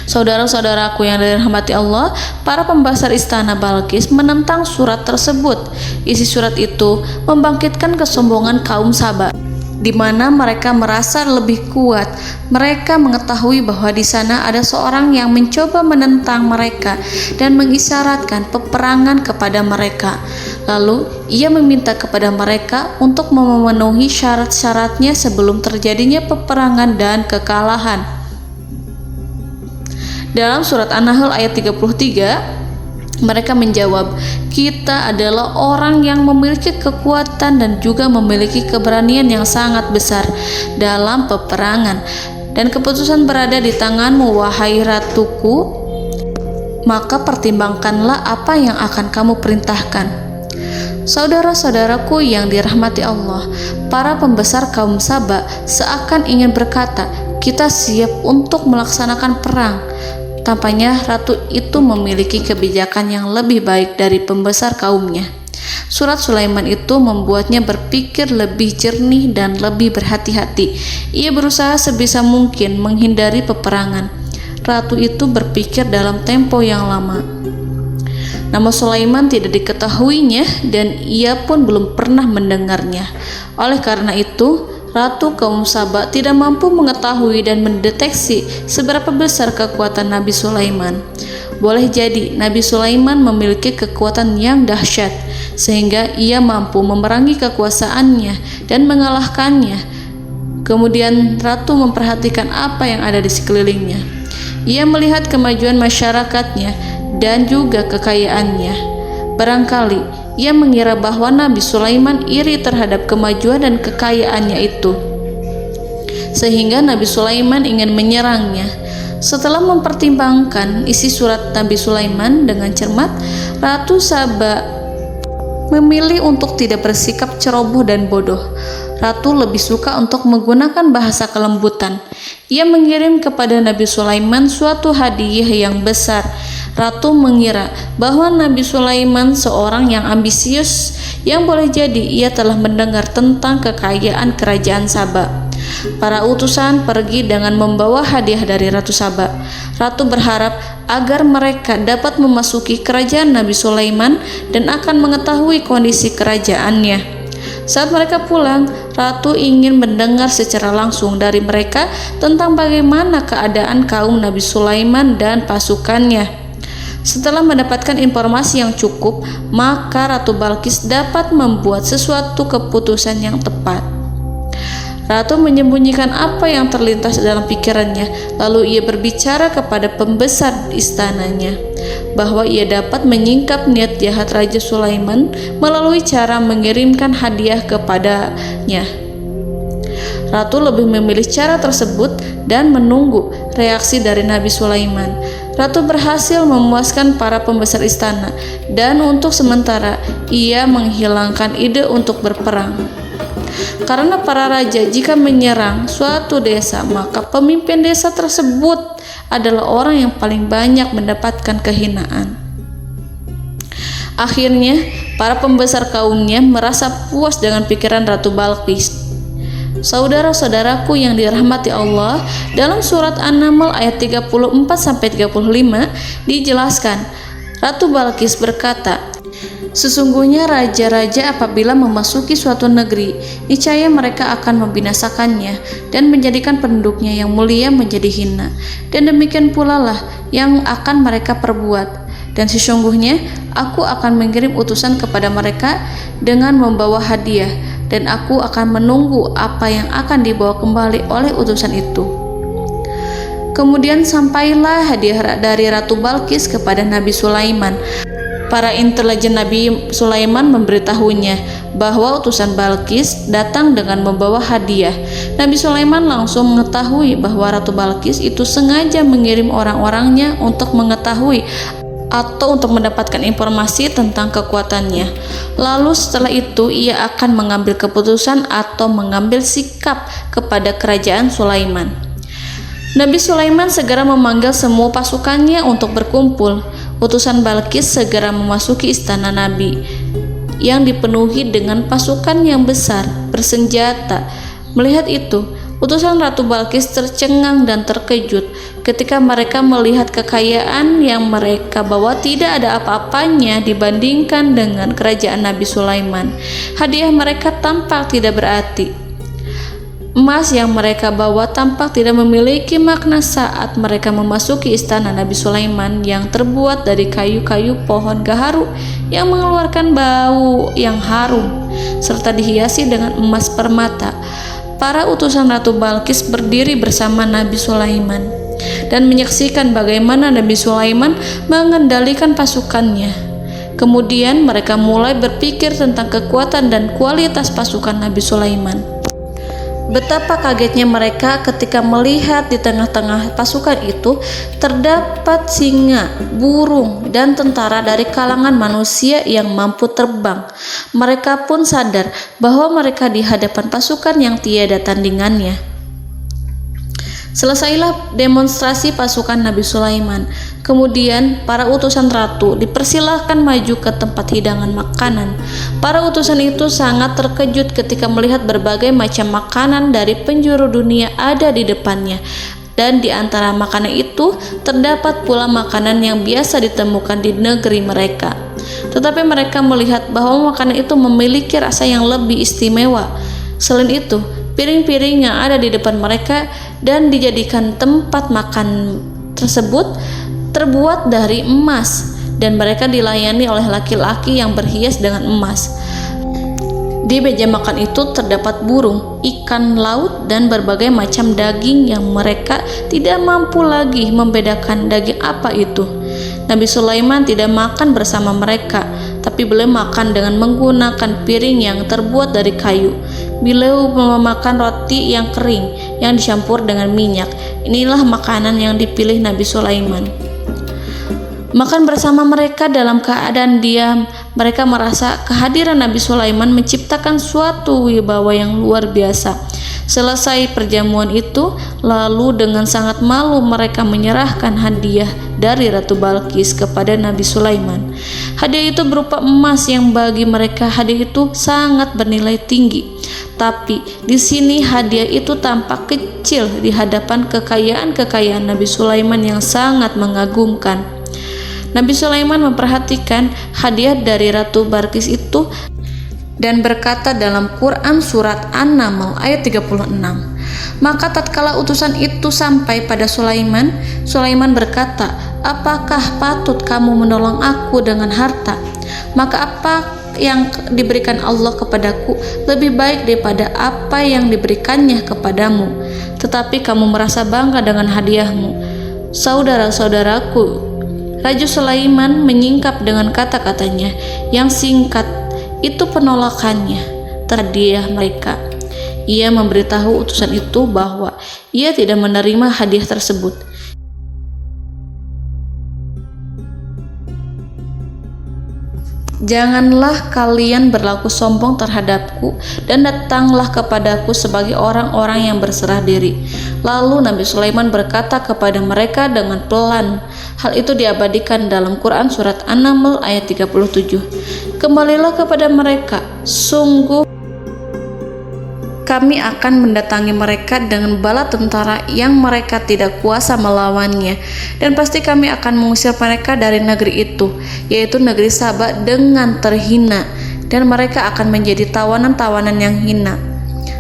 Saudara-saudaraku yang dirahmati Allah, para pembesar istana Balqis menentang surat tersebut. Isi surat itu membangkitkan kesombongan kaum Saba, di mana mereka merasa lebih kuat. Mereka mengetahui bahwa di sana ada seorang yang mencoba menentang mereka dan mengisyaratkan peperangan kepada mereka. Lalu ia meminta kepada mereka untuk memenuhi syarat-syaratnya sebelum terjadinya peperangan dan kekalahan. Dalam surat An-Nahl ayat 33, mereka menjawab, "Kita adalah orang yang memiliki kekuatan dan juga memiliki keberanian yang sangat besar dalam peperangan, dan keputusan berada di tanganmu, wahai ratuku. Maka pertimbangkanlah apa yang akan kamu perintahkan." Saudara-saudaraku yang dirahmati Allah, para pembesar kaum Saba seakan ingin berkata, "Kita siap untuk melaksanakan perang." Tampaknya ratu itu memiliki kebijakan yang lebih baik dari pembesar kaumnya. Surat Sulaiman itu membuatnya berpikir lebih jernih dan lebih berhati-hati. Ia berusaha sebisa mungkin menghindari peperangan. ratu itu berpikir dalam tempo yang lama. Nama Sulaiman tidak diketahuinya dan ia pun belum pernah mendengarnya. Oleh karena itu, Ratu kaum Saba tidak mampu mengetahui dan mendeteksi seberapa besar kekuatan Nabi Sulaiman. Boleh jadi Nabi Sulaiman memiliki kekuatan yang dahsyat, sehingga ia mampu memerangi kekuasaannya dan mengalahkannya. Kemudian Ratu memperhatikan apa yang ada di sekelilingnya. Ia melihat kemajuan masyarakatnya dan juga kekayaannya. Barangkali ia mengira bahwa Nabi Sulaiman iri terhadap kemajuan dan kekayaannya itu, sehingga Nabi Sulaiman ingin menyerangnya. Setelah mempertimbangkan isi surat Nabi Sulaiman dengan cermat, Ratu Saba memilih untuk tidak bersikap ceroboh dan bodoh. Ratu lebih suka untuk menggunakan bahasa kelembutan. Ia mengirim kepada Nabi Sulaiman suatu hadiah yang besar. Ratu mengira bahwa Nabi Sulaiman seorang yang ambisius, yang boleh jadi ia telah mendengar tentang kekayaan kerajaan Saba. Para utusan pergi dengan membawa hadiah dari Ratu Saba. Ratu berharap agar mereka dapat memasuki kerajaan Nabi Sulaiman dan akan mengetahui kondisi kerajaannya. Saat mereka pulang, Ratu ingin mendengar secara langsung dari mereka tentang bagaimana keadaan kaum Nabi Sulaiman dan pasukannya. Setelah mendapatkan informasi yang cukup, maka Ratu Balqis dapat membuat sesuatu keputusan yang tepat. Ratu menyembunyikan apa yang terlintas dalam pikirannya, lalu ia berbicara kepada pembesar istananya bahwa ia dapat menyingkap niat jahat Raja Sulaiman melalui cara mengirimkan hadiah kepadanya. Ratu lebih memilih cara tersebut dan menunggu reaksi dari Nabi Sulaiman. Ratu berhasil memuaskan para pembesar istana dan untuk sementara ia menghilangkan ide untuk berperang. Karena para raja jika menyerang suatu desa, maka pemimpin desa tersebut adalah orang yang paling banyak mendapatkan kehinaan. Akhirnya, para pembesar kaumnya merasa puas dengan pikiran Ratu Balqis. Saudara-saudaraku yang dirahmati Allah, dalam surat An-Naml ayat 34-35 dijelaskan, Ratu Balqis berkata, "Sesungguhnya raja-raja apabila memasuki suatu negeri, niscaya mereka akan membinasakannya dan menjadikan penduduknya yang mulia menjadi hina. Dan demikian pula lah yang akan mereka perbuat. Dan sesungguhnya aku akan mengirim utusan kepada mereka dengan membawa hadiah, dan aku akan menunggu apa yang akan dibawa kembali oleh utusan itu." Kemudian sampailah hadiah dari Ratu Balqis kepada Nabi Sulaiman. Para intelijen Nabi Sulaiman memberitahunya bahwa utusan Balqis datang dengan membawa hadiah. Nabi Sulaiman langsung mengetahui bahwa Ratu Balqis itu sengaja mengirim orang-orangnya untuk mengetahui atau untuk mendapatkan informasi tentang kekuatannya. Lalu setelah itu ia akan mengambil keputusan atau mengambil sikap kepada kerajaan Sulaiman. Nabi Sulaiman segera memanggil semua pasukannya untuk berkumpul. Utusan Balqis segera memasuki istana Nabi yang dipenuhi dengan pasukan yang besar bersenjata. Melihat itu, utusan Ratu Balqis tercengang dan terkejut ketika mereka melihat kekayaan yang mereka bawa tidak ada apa-apanya dibandingkan dengan kerajaan Nabi Sulaiman. Hadiah mereka tampak tidak berarti. Emas yang mereka bawa tampak tidak memiliki makna saat mereka memasuki istana Nabi Sulaiman yang terbuat dari kayu-kayu pohon gaharu yang mengeluarkan bau yang harum serta dihiasi dengan emas permata. Para utusan Ratu Balqis berdiri bersama Nabi Sulaiman dan menyaksikan bagaimana Nabi Sulaiman mengendalikan pasukannya. Kemudian mereka mulai berpikir tentang kekuatan dan kualitas pasukan Nabi Sulaiman. Betapa kagetnya mereka ketika melihat di tengah-tengah pasukan itu terdapat singa, burung, dan tentara dari kalangan manusia yang mampu terbang. Mereka pun sadar bahwa mereka di hadapan pasukan yang tiada tandingannya. Selesailah demonstrasi pasukan Nabi Sulaiman. Kemudian para utusan ratu dipersilahkan maju ke tempat hidangan makanan. Para utusan itu sangat terkejut ketika melihat berbagai macam makanan dari penjuru dunia ada di depannya. dan di antara makanan itu terdapat pula makanan yang biasa ditemukan di negeri mereka. Tetapi mereka melihat bahwa makanan itu memiliki rasa yang lebih istimewa. Selain itu, piring-piring yang ada di depan mereka dan dijadikan tempat makan tersebut terbuat dari emas, dan mereka dilayani oleh laki-laki yang berhias dengan emas. Di meja makan itu terdapat burung, ikan laut, dan berbagai macam daging yang mereka tidak mampu lagi membedakan daging apa itu. Nabi Sulaiman tidak makan bersama mereka, tapi beliau makan dengan menggunakan piring yang terbuat dari kayu. Beliau memakan roti yang kering yang dicampur dengan minyak. Inilah makanan yang dipilih Nabi Sulaiman. Makan bersama mereka dalam keadaan diam, mereka merasa kehadiran Nabi Sulaiman menciptakan suatu wibawa yang luar biasa. Selesai perjamuan itu, lalu dengan sangat malu mereka menyerahkan hadiah dari Ratu Balqis kepada Nabi Sulaiman. Hadiah itu berupa emas yang bagi mereka hadiah itu sangat bernilai tinggi. Tapi di sini hadiah itu tampak kecil di hadapan kekayaan-kekayaan Nabi Sulaiman yang sangat mengagumkan. Nabi Sulaiman memperhatikan hadiah dari Ratu Balqis itu dan berkata dalam Quran surat An-Naml ayat 36. Maka tatkala utusan itu sampai pada Sulaiman, Sulaiman berkata, "Apakah patut kamu menolong aku dengan harta? Maka apa yang diberikan Allah kepadaku lebih baik daripada apa yang diberikannya kepadamu. Tetapi kamu merasa bangga dengan hadiahmu." Saudara-saudaraku, Raja Sulaiman menyingkap dengan kata-katanya yang singkat. Itu penolakannya terhadap hadiah mereka. Ia memberitahu utusan itu bahwa ia tidak menerima hadiah tersebut. Janganlah kalian berlaku sombong terhadapku dan datanglah kepadaku sebagai orang-orang yang berserah diri. Lalu Nabi Sulaiman berkata kepada mereka dengan pelan. Hal itu diabadikan dalam Quran surat An-Naml ayat 37. Kembalilah kepada mereka, sungguh kami akan mendatangi mereka dengan bala tentara yang mereka tidak kuasa melawannya, dan pasti kami akan mengusir mereka dari negeri itu, yaitu negeri Saba, dengan terhina, dan mereka akan menjadi tawanan-tawanan yang hina.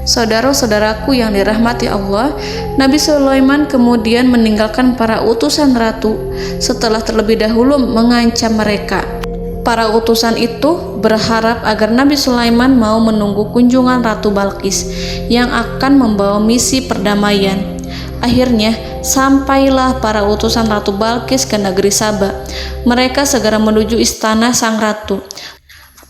Saudara-saudaraku yang dirahmati Allah, Nabi Sulaiman kemudian meninggalkan para utusan ratu setelah terlebih dahulu mengancam mereka. Para utusan itu berharap agar Nabi Sulaiman mau menunggu kunjungan Ratu Balqis yang akan membawa misi perdamaian. Akhirnya sampailah para utusan Ratu Balqis ke negeri Saba. Mereka segera menuju istana sang ratu.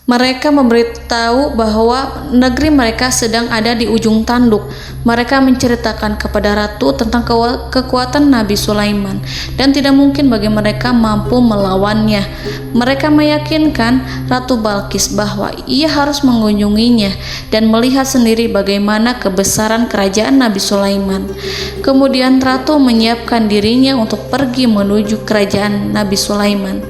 Mereka memberitahu bahwa negeri mereka sedang ada di ujung tanduk. Mereka menceritakan kepada ratu tentang kekuatan Nabi Sulaiman dan tidak mungkin bagi mereka mampu melawannya. Mereka meyakinkan Ratu Balqis bahwa ia harus mengunjunginya dan melihat sendiri bagaimana kebesaran kerajaan Nabi Sulaiman. Kemudian ratu menyiapkan dirinya untuk pergi menuju kerajaan Nabi Sulaiman.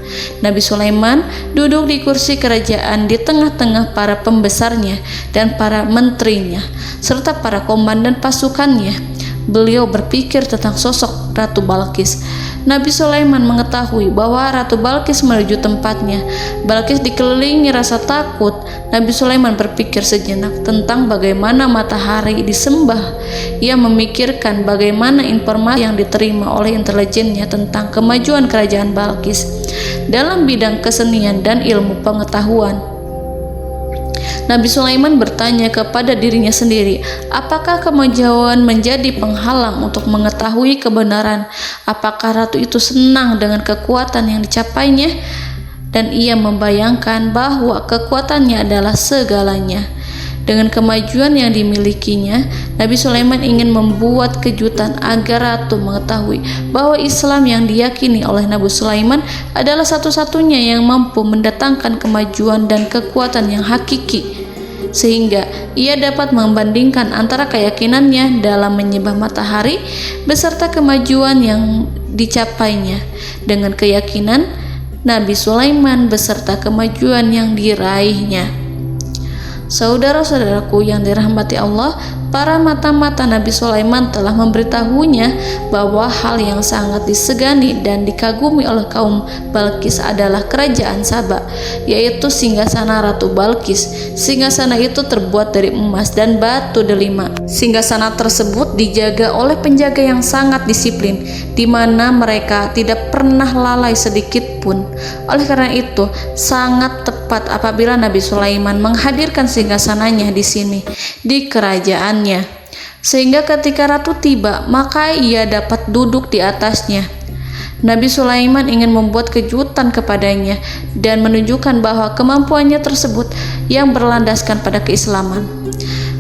Nabi Sulaiman duduk di kursi kerajaan di tengah-tengah para pembesarnya dan para menterinya serta para komandan pasukannya. Beliau berpikir tentang sosok Ratu Balqis. Nabi Sulaiman mengetahui bahwa Ratu Balqis menuju tempatnya. Balqis dikelilingi rasa takut. Nabi Sulaiman berpikir sejenak tentang bagaimana matahari disembah. Ia memikirkan bagaimana informasi yang diterima oleh intelijennya tentang kemajuan kerajaan Balqis dalam bidang kesenian dan ilmu pengetahuan. Nabi Sulaiman bertanya kepada dirinya sendiri, apakah kemajuan menjadi penghalang untuk mengetahui kebenaran? Apakah ratu itu senang dengan kekuatan yang dicapainya? Dan ia membayangkan bahwa kekuatannya adalah segalanya. Dengan kemajuan yang dimilikinya, Nabi Sulaiman ingin membuat kejutan agar ratu mengetahui bahwa Islam yang diyakini oleh Nabi Sulaiman adalah satu-satunya yang mampu mendatangkan kemajuan dan kekuatan yang hakiki, sehingga ia dapat membandingkan antara keyakinannya dalam menyembah matahari beserta kemajuan yang dicapainya dengan keyakinan Nabi Sulaiman beserta kemajuan yang diraihnya. Saudara-saudaraku yang dirahmati Allah, para mata-mata Nabi Sulaiman telah memberitahunya bahwa hal yang sangat disegani dan dikagumi oleh kaum Balkis adalah kerajaan Saba, yaitu singgasana Ratu Balkis. Singgasana itu terbuat dari emas dan batu delima. Singgasana tersebut dijaga oleh penjaga yang sangat disiplin, di mana mereka tidak pernah lalai sedikit pun. Oleh karena itu, sangat tepat apabila Nabi Sulaiman menghadirkan singgasananya di sini, di kerajaannya, sehingga ketika ratu tiba, maka ia dapat duduk di atasnya. Nabi Sulaiman ingin membuat kejutan kepadanya dan menunjukkan bahwa kemampuannya tersebut yang berlandaskan pada keislaman.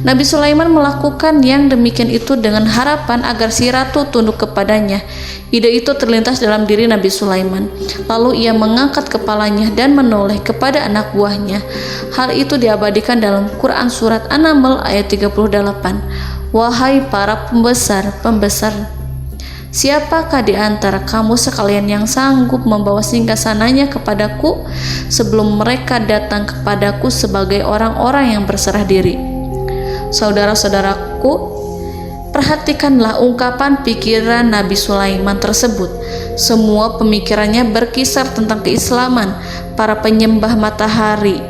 Nabi Sulaiman melakukan yang demikian itu dengan harapan agar si ratu tunduk kepadanya. Ide itu terlintas dalam diri Nabi Sulaiman. Lalu ia mengangkat kepalanya dan menoleh kepada anak buahnya. Hal itu diabadikan dalam Quran Surat An-Naml ayat 38. Wahai para pembesar, siapakah di antara kamu sekalian yang sanggup membawa singgasananya kepadaku sebelum mereka datang kepadaku sebagai orang-orang yang berserah diri? Saudara-saudaraku, perhatikanlah ungkapan pikiran Nabi Sulaiman tersebut. Semua pemikirannya berkisar tentang keislaman para penyembah matahari,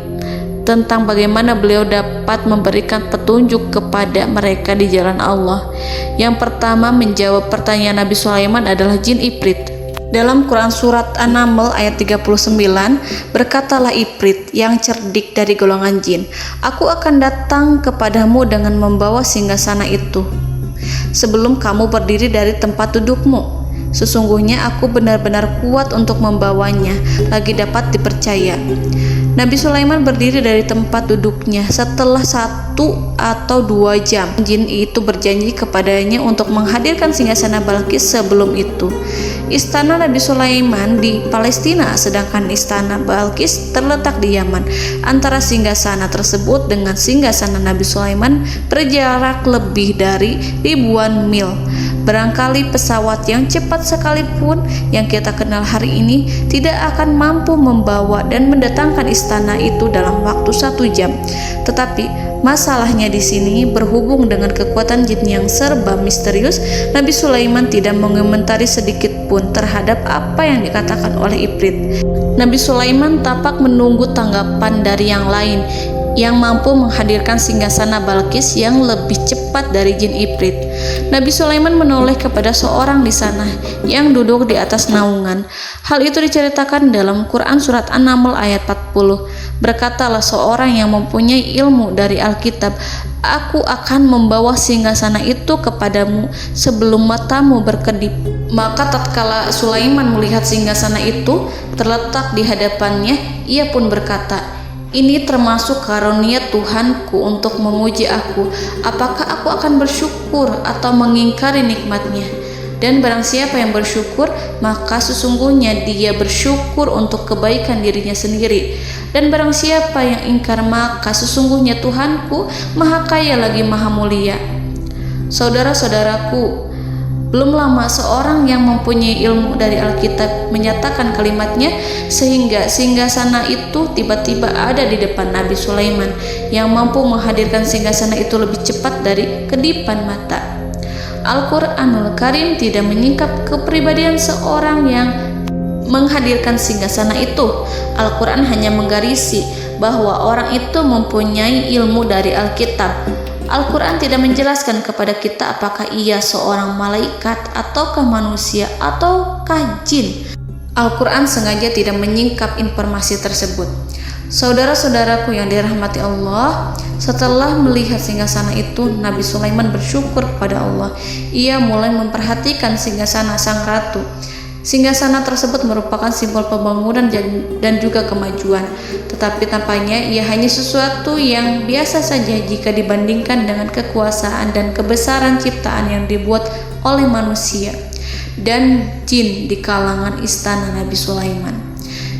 tentang bagaimana beliau dapat memberikan petunjuk kepada mereka di jalan Allah. Yang pertama menjawab pertanyaan Nabi Sulaiman adalah jin Ifrit. Dalam Quran Surat An-Naml ayat 39, berkatalah Ifrit yang cerdik dari golongan jin, aku akan datang kepadamu dengan membawa singgasana itu sebelum kamu berdiri dari tempat dudukmu. Sesungguhnya aku benar-benar kuat untuk membawanya, lagi dapat dipercaya. Nabi Sulaiman berdiri dari tempat duduknya setelah 1 atau 2 jam. Jin itu berjanji kepadanya untuk menghadirkan singgasana Balkis sebelum itu. Istana Nabi Sulaiman di Palestina, sedangkan istana Balkis terletak di Yaman. Antara singgasana tersebut dengan singgasana Nabi Sulaiman berjarak lebih dari ribuan mil. Barangkali pesawat yang cepat sekalipun yang kita kenal hari ini tidak akan mampu membawa dan mendatangkan istana itu dalam waktu 1 jam. Tetapi masalahnya di sini berhubung dengan kekuatan jin yang serba misterius, Nabi Sulaiman tidak mengomentari sedikit pun terhadap apa yang dikatakan oleh Ifrit. Nabi Sulaiman tapak menunggu tanggapan dari yang lain yang mampu menghadirkan singgasana Balkis yang lebih cepat dari jin Ifrit. Nabi Sulaiman menoleh kepada seorang di sana yang duduk di atas naungan. Hal itu diceritakan dalam Quran Surat An-Naml ayat 40. Berkatalah seorang yang mempunyai ilmu dari Alkitab, aku akan membawa singgasana itu kepadamu sebelum matamu berkedip. Maka tatkala Sulaiman melihat singgasana itu terletak di hadapannya, ia pun berkata, ini termasuk karunia Tuhanku untuk memuji aku. Apakah aku akan bersyukur atau mengingkari nikmatnya? Dan barang siapa yang bersyukur, maka sesungguhnya dia bersyukur untuk kebaikan dirinya sendiri. Dan barang siapa yang ingkar, maka sesungguhnya Tuhanku maha kaya lagi maha mulia. Saudara-saudaraku, belum lama seorang yang mempunyai ilmu dari Alkitab menyatakan kalimatnya, sehingga singgasana itu tiba-tiba ada di depan Nabi Sulaiman yang mampu menghadirkan singgasana itu lebih cepat dari kedipan mata. Al-Quranul Karim tidak menyingkap kepribadian seorang yang menghadirkan singgasana itu. Al-Quran hanya menggarisi bahwa orang itu mempunyai ilmu dari Alkitab. Al-Quran tidak menjelaskan kepada kita apakah ia seorang malaikat ataukah manusia ataukah jin. Al-Quran sengaja tidak menyingkap informasi tersebut. Saudara-saudaraku yang dirahmati Allah, setelah melihat singgasana itu, Nabi Sulaiman bersyukur kepada Allah. Ia mulai memperhatikan singgasana sang ratu. Singgasana tersebut merupakan simbol pembangunan dan juga kemajuan, tetapi tampaknya ia hanya sesuatu yang biasa saja jika dibandingkan dengan kekuasaan dan kebesaran ciptaan yang dibuat oleh manusia dan jin di kalangan istana Nabi Sulaiman.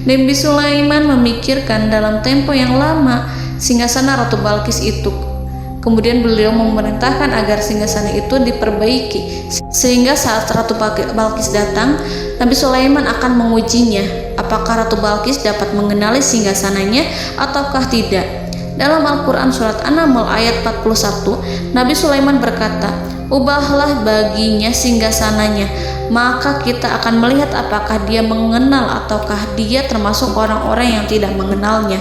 Nabi Sulaiman memikirkan dalam tempo yang lama singgasana Ratu Balkis itu. Kemudian beliau memerintahkan agar singgasana itu diperbaiki, sehingga saat Ratu Balkis datang, Nabi Sulaiman akan mengujinya apakah Ratu Balkis dapat mengenali singgasananya ataukah tidak. Dalam Al-Quran surat An-Naml ayat 41, Nabi Sulaiman berkata, "Ubahlah baginya singgasananya, maka kita akan melihat apakah dia mengenal ataukah dia termasuk orang-orang yang tidak mengenalnya."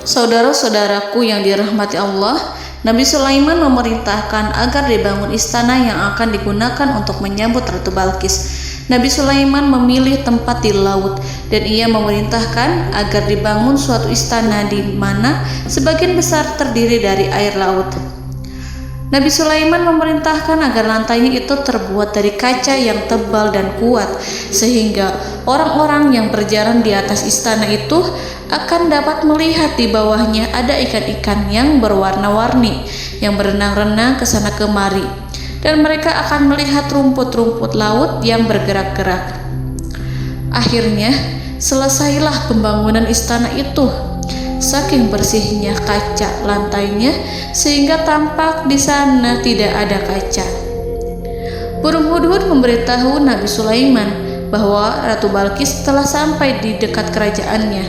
Saudara-saudaraku yang dirahmati Allah, Nabi Sulaiman memerintahkan agar dibangun istana yang akan digunakan untuk menyambut Ratu Balqis. Nabi Sulaiman memilih tempat di laut dan ia memerintahkan agar dibangun suatu istana di mana sebagian besar terdiri dari air laut. Nabi Sulaiman memerintahkan agar lantainya itu terbuat dari kaca yang tebal dan kuat sehingga orang-orang yang berjalan di atas istana itu akan dapat melihat di bawahnya ada ikan-ikan yang berwarna-warni yang berenang-renang ke sana kemari, dan mereka akan melihat rumput-rumput laut yang bergerak-gerak. Akhirnya selesailah pembangunan istana itu. Saking bersihnya kaca lantainya sehingga tampak di sana tidak ada kaca. Burung hudhud memberitahu Nabi Sulaiman bahwa Ratu Balqis telah sampai di dekat kerajaannya.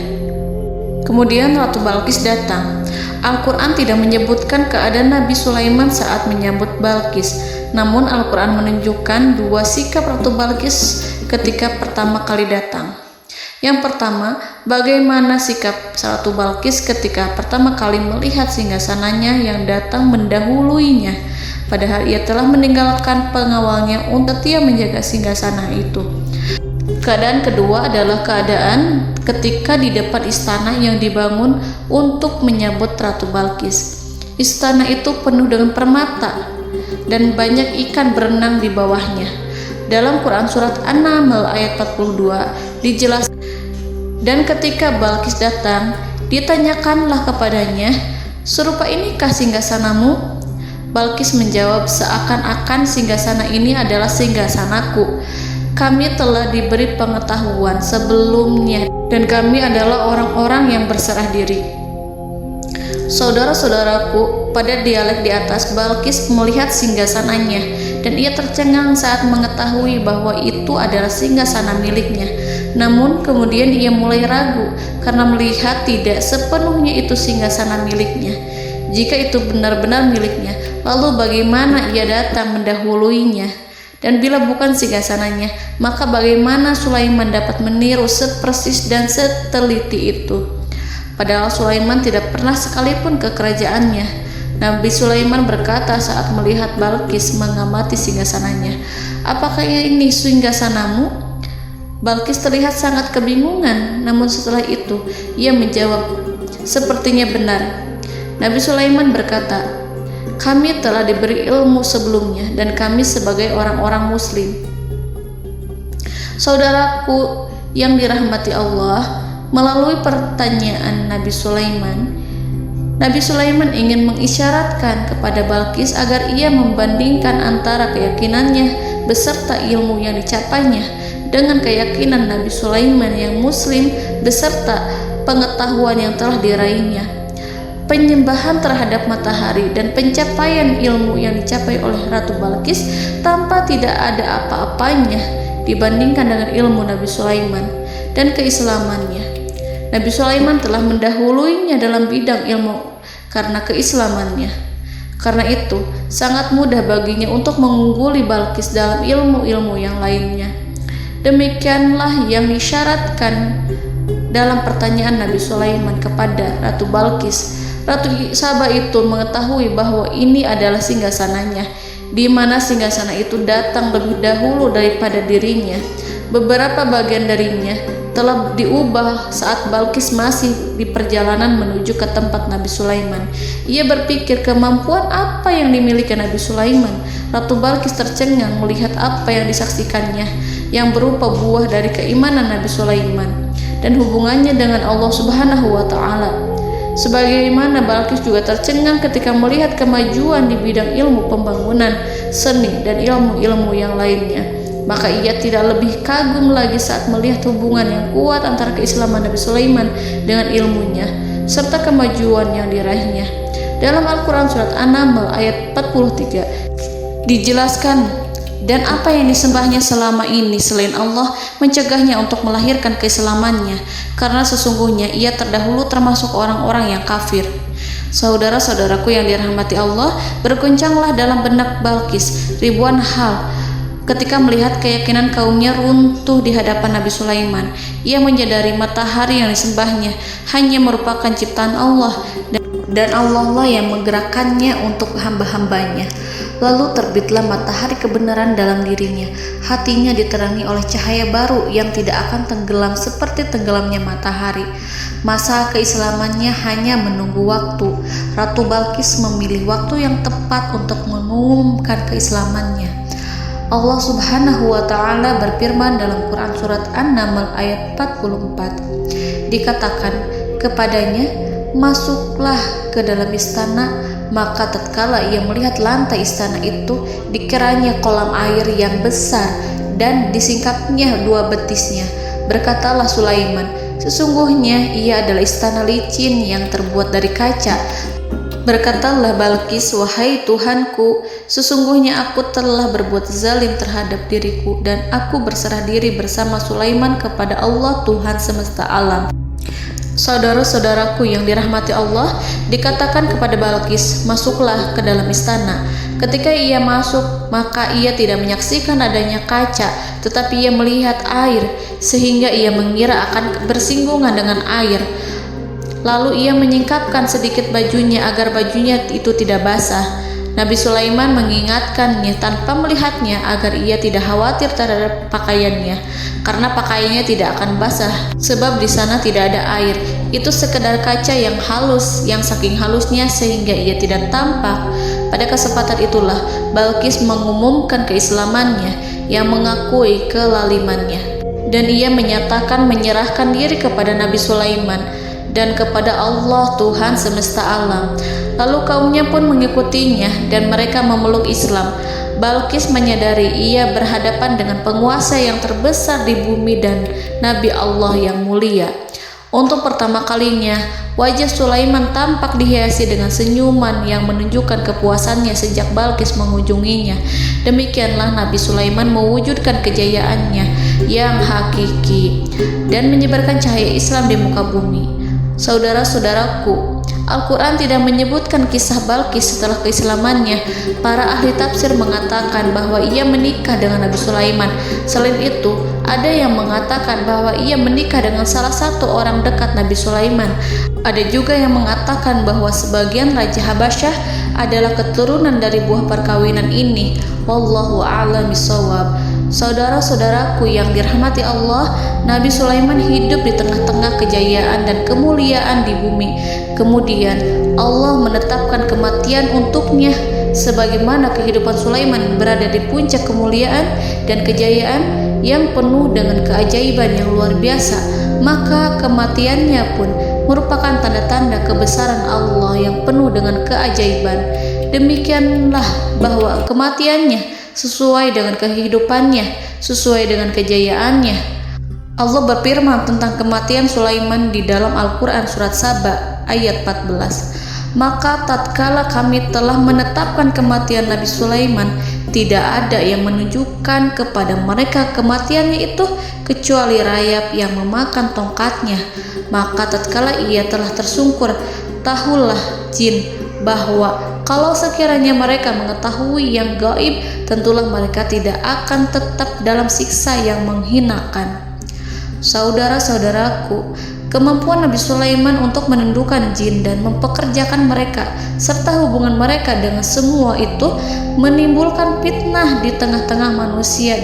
Kemudian Ratu Balqis datang. Al-Quran tidak menyebutkan keadaan Nabi Sulaiman saat menyambut Balqis, namun Al-Quran menunjukkan dua sikap Ratu Balqis ketika pertama kali datang. Yang pertama, bagaimana sikap Ratu Balqis ketika pertama kali melihat singgasananya yang datang mendahuluinya, padahal ia telah meninggalkan pengawalnya untuk setia menjaga singgasana itu. Keadaan kedua adalah keadaan ketika di depan istana yang dibangun untuk menyambut Ratu Balqis. Istana itu penuh dengan permata dan banyak ikan berenang di bawahnya. Dalam Quran surat An-Naml ayat 42 dijelaskan, dan ketika Balqis datang, ditanyakanlah kepadanya, "Serupa inikah singgasanamu?" Balqis menjawab, "Seakan-akan singgasana ini adalah singgasanaku. Kami telah diberi pengetahuan sebelumnya dan kami adalah orang-orang yang berserah diri." Saudara-saudaraku, pada dialek di atas, Balqis melihat singgasananya dan ia tercengang saat mengetahui bahwa itu adalah singgasana miliknya. Namun kemudian ia mulai ragu karena melihat tidak sepenuhnya itu singgasana miliknya. Jika itu benar-benar miliknya, lalu bagaimana ia datang mendahuluinya? Dan bila bukan singgasananya, maka bagaimana Sulaiman dapat meniru sepersis dan seteliti itu? Padahal Sulaiman tidak pernah sekalipun ke kerajaannya. Nabi Sulaiman berkata saat melihat Balqis mengamati singgasananya, "Apakah ini singgasanamu?" Balqis terlihat sangat kebingungan, namun setelah itu ia menjawab, "Sepertinya benar." Nabi Sulaiman berkata, "Kami telah diberi ilmu sebelumnya dan kami sebagai orang-orang muslim." Saudaraku yang dirahmati Allah, melalui pertanyaan Nabi Sulaiman ingin mengisyaratkan kepada Balqis agar ia membandingkan antara keyakinannya beserta ilmu yang dicapainya dengan keyakinan Nabi Sulaiman yang muslim beserta pengetahuan yang telah diraihnya. Penyembahan terhadap matahari dan pencapaian ilmu yang dicapai oleh Ratu Balqis tanpa tidak ada apa-apanya dibandingkan dengan ilmu Nabi Sulaiman dan keislamannya. Nabi Sulaiman telah mendahuluinya dalam bidang ilmu karena keislamannya. Karena itu, sangat mudah baginya untuk mengungguli Balqis dalam ilmu-ilmu yang lainnya. Demikianlah yang disyaratkan dalam pertanyaan Nabi Sulaiman kepada Ratu Balqis. Ratu Saba itu mengetahui bahwa ini adalah singgasananya, di mana singgasana itu datang lebih dahulu daripada dirinya. Beberapa bagian darinya telah diubah saat Balqis masih di perjalanan menuju ke tempat Nabi Sulaiman. Ia berpikir kemampuan apa yang dimiliki Nabi Sulaiman. Ratu Balqis tercengang melihat apa yang disaksikannya yang berupa buah dari keimanan Nabi Sulaiman dan hubungannya dengan Allah Subhanahu wa Ta'ala. Sebagaimana Balqis juga tercengang ketika melihat kemajuan di bidang ilmu pembangunan, seni, dan ilmu-ilmu yang lainnya. Maka ia tidak lebih kagum lagi saat melihat hubungan yang kuat antara keislaman Nabi Sulaiman dengan ilmunya, serta kemajuan yang diraihnya. Dalam Al-Quran Surat An-Naml ayat 43 dijelaskan, dan apa yang disembahnya selama ini selain Allah mencegahnya untuk melahirkan keislamannya, karena sesungguhnya ia terdahulu termasuk orang-orang yang kafir. Saudara-saudaraku yang dirahmati Allah, berguncanglah dalam benak Balqis ribuan hal ketika melihat keyakinan kaumnya runtuh di hadapan Nabi Sulaiman. Ia menyadari matahari yang disembahnya hanya merupakan ciptaan Allah, dan Allah lah yang menggerakkannya untuk hamba-hambanya. Lalu terbitlah matahari kebenaran dalam dirinya. Hatinya diterangi oleh cahaya baru yang tidak akan tenggelam seperti tenggelamnya matahari. Masa keislamannya hanya menunggu waktu. Ratu Balqis memilih waktu yang tepat untuk mengumumkan keislamannya. Allah Subhanahu wa Ta'ala berfirman dalam Quran Surat An-Naml ayat 44. Dikatakan kepadanya, masuklah ke dalam istana. Maka tatkala ia melihat lantai istana itu, dikiranya kolam air yang besar dan disingkapnya dua betisnya. Berkatalah Sulaiman, sesungguhnya ia adalah istana licin yang terbuat dari kaca. Berkatalah Balqis, wahai Tuhanku, sesungguhnya aku telah berbuat zalim terhadap diriku, dan aku berserah diri bersama Sulaiman kepada Allah Tuhan semesta alam. Saudara-saudaraku yang dirahmati Allah, dikatakan kepada Balqis, masuklah ke dalam istana. Ketika ia masuk, maka ia tidak menyaksikan adanya kaca, tetapi ia melihat air, sehingga ia mengira akan bersinggungan dengan air. Lalu ia menyingkapkan sedikit bajunya agar bajunya itu tidak basah. Nabi Sulaiman mengingatkannya tanpa melihatnya agar ia tidak khawatir terhadap pakaiannya, karena pakaiannya tidak akan basah sebab di sana tidak ada air. Itu sekedar kaca yang halus, yang saking halusnya sehingga ia tidak tampak. Pada kesempatan itulah Balqis mengumumkan keislamannya yang mengakui kelalimannya, dan ia menyatakan menyerahkan diri kepada Nabi Sulaiman dan kepada Allah Tuhan semesta alam. Lalu kaumnya pun mengikutinya dan mereka memeluk Islam. Balqis menyadari ia berhadapan dengan penguasa yang terbesar di bumi dan Nabi Allah yang mulia. Untuk pertama kalinya, wajah Sulaiman tampak dihiasi dengan senyuman yang menunjukkan kepuasannya sejak Balqis mengunjunginya. Demikianlah Nabi Sulaiman mewujudkan kejayaannya yang hakiki dan menyebarkan cahaya Islam di muka bumi. Saudara-saudaraku, Al-Quran tidak menyebutkan kisah Balqis setelah keislamannya. Para ahli tafsir mengatakan bahwa ia menikah dengan Nabi Sulaiman. Selain itu, ada yang mengatakan bahwa ia menikah dengan salah satu orang dekat Nabi Sulaiman. Ada juga yang mengatakan bahwa sebagian Raja Habasyah adalah keturunan dari buah perkawinan ini. Wallahu a'lam bishawab. Saudara-saudaraku yang dirahmati Allah, Nabi Sulaiman hidup di tengah-tengah kejayaan dan kemuliaan di bumi. Kemudian Allah menetapkan kematian untuknya, sebagaimana kehidupan Sulaiman berada di puncak kemuliaan dan kejayaan yang penuh dengan keajaiban yang luar biasa. Maka kematiannya pun merupakan tanda-tanda kebesaran Allah yang penuh dengan keajaiban. Demikianlah bahwa kematiannya sesuai dengan kehidupannya, sesuai dengan kejayaannya. Allah berfirman tentang kematian Sulaiman di dalam Al-Quran Surat Saba ayat 14. Maka tatkala kami telah menetapkan kematian Nabi Sulaiman, tidak ada yang menunjukkan kepada mereka kematiannya itu kecuali rayap yang memakan tongkatnya. Maka tatkala ia telah tersungkur, tahulah jin bahwa kalau sekiranya mereka mengetahui yang gaib, tentulah mereka tidak akan tetap dalam siksa yang menghinakan. Saudara-saudaraku, kemampuan Nabi Sulaiman untuk menundukkan jin dan mempekerjakan mereka serta hubungan mereka dengan semua itu menimbulkan fitnah di tengah-tengah manusia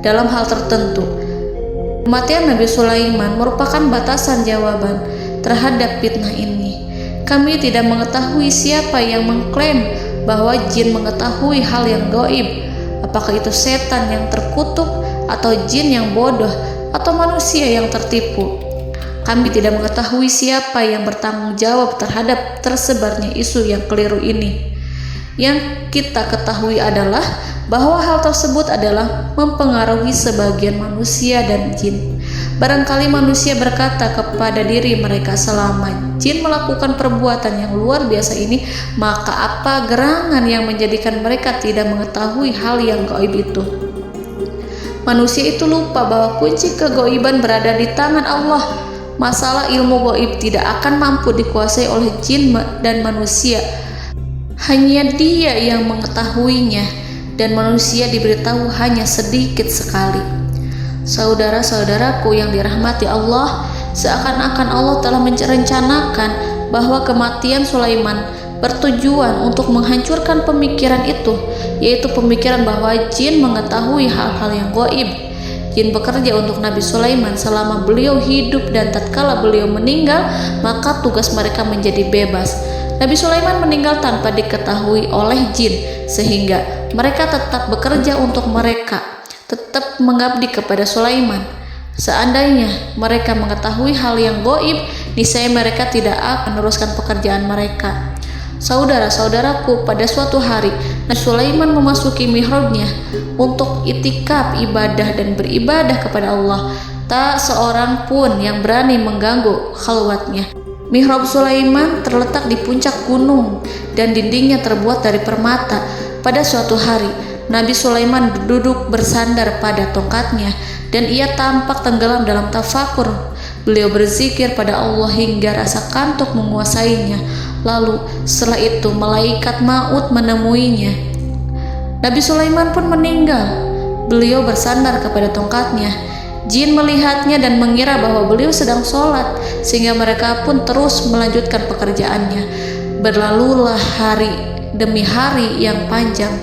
dalam hal tertentu. Kematian Nabi Sulaiman merupakan batasan jawaban terhadap fitnah ini. Kami tidak mengetahui siapa yang mengklaim bahwa jin mengetahui hal yang gaib, apakah itu setan yang terkutuk atau jin yang bodoh atau manusia yang tertipu. Kami tidak mengetahui siapa yang bertanggung jawab terhadap tersebarnya isu yang keliru ini. Yang kita ketahui adalah bahwa hal tersebut adalah mempengaruhi sebagian manusia dan jin. Barangkali manusia berkata kepada diri mereka, selama jin melakukan perbuatan yang luar biasa ini, maka apa gerangan yang menjadikan mereka tidak mengetahui hal yang gaib itu? Manusia itu lupa bahwa kunci kegaiban berada di tangan Allah. masalah ilmu gaib tidak akan mampu dikuasai oleh jin dan manusia. Hanya Dia yang mengetahuinya, dan manusia diberitahu hanya sedikit sekali. Saudara-saudaraku yang dirahmati Allah, seakan-akan Allah telah merencanakan bahwa kematian Sulaiman bertujuan untuk menghancurkan pemikiran itu, yaitu pemikiran bahwa jin mengetahui hal-hal yang gaib. Jin bekerja untuk Nabi Sulaiman selama beliau hidup, dan tatkala beliau meninggal, maka tugas mereka menjadi bebas. Nabi Sulaiman meninggal tanpa diketahui oleh jin, sehingga mereka tetap bekerja untuk mereka, tetap mengabdi kepada Sulaiman. Seandainya mereka mengetahui hal yang gaib, niscaya mereka tidak akan meneruskan pekerjaan mereka. Saudara-saudaraku, pada suatu hari Nabi Sulaiman memasuki mihrabnya untuk itikaf ibadah dan beribadah kepada Allah. Tak seorang pun yang berani mengganggu khalwatnya. Mihrab Sulaiman terletak di puncak gunung dan dindingnya terbuat dari permata. Pada suatu hari, Nabi Sulaiman duduk bersandar pada tongkatnya dan ia tampak tenggelam dalam tafakur. Beliau berzikir pada Allah hingga rasa kantuk menguasainya. Lalu setelah itu malaikat maut menemuinya. Nabi Sulaiman pun meninggal. Beliau bersandar kepada tongkatnya. Jin melihatnya dan mengira bahwa beliau sedang sholat, sehingga mereka pun terus melanjutkan pekerjaannya. Berlalulah hari demi hari yang panjang.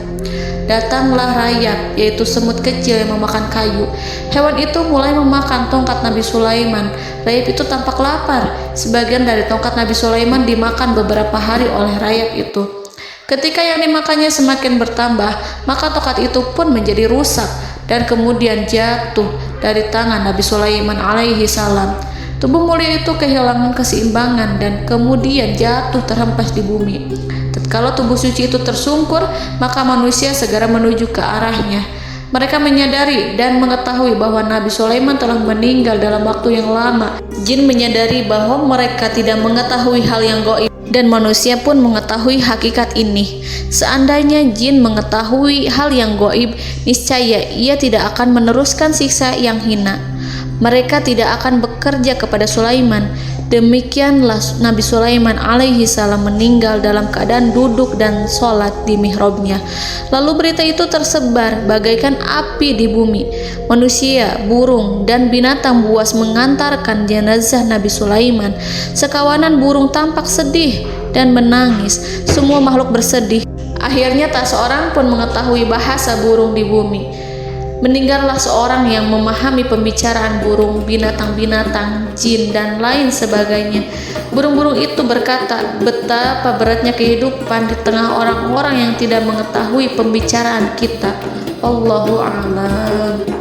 Datanglah rayap, yaitu semut kecil yang memakan kayu. Hewan itu mulai memakan tongkat Nabi Sulaiman. Rayap itu tampak lapar. Sebagian dari tongkat Nabi Sulaiman dimakan beberapa hari oleh rayap itu. Ketika yang dimakannya semakin bertambah, maka tongkat itu pun menjadi rusak dan kemudian jatuh dari tangan Nabi Sulaiman alaihi salam. Tubuh mulia itu kehilangan keseimbangan dan kemudian jatuh terhempas di bumi. Tatkala tubuh suci itu tersungkur, maka manusia segera menuju ke arahnya. Mereka menyadari dan mengetahui bahwa Nabi Sulaiman telah meninggal dalam waktu yang lama. Jin menyadari bahwa mereka tidak mengetahui hal yang gaib, dan manusia pun mengetahui hakikat ini. Seandainya jin mengetahui hal yang gaib, niscaya ia tidak akan meneruskan siksa yang hina. Mereka tidak akan bekerja kepada Sulaiman. Demikianlah Nabi Sulaiman alaihi salam meninggal dalam keadaan duduk dan sholat di mihrabnya. Lalu berita itu tersebar bagaikan api di bumi. Manusia, burung, dan binatang buas mengantarkan jenazah Nabi Sulaiman. Sekawanan burung tampak sedih dan menangis. Semua makhluk bersedih. Akhirnya tak seorang pun mengetahui bahasa burung di bumi. Meninggallah seorang yang memahami pembicaraan burung, binatang-binatang, jin, dan lain sebagainya. Burung-burung itu berkata, betapa beratnya kehidupan di tengah orang-orang yang tidak mengetahui pembicaraan kita. Allahu a'lam.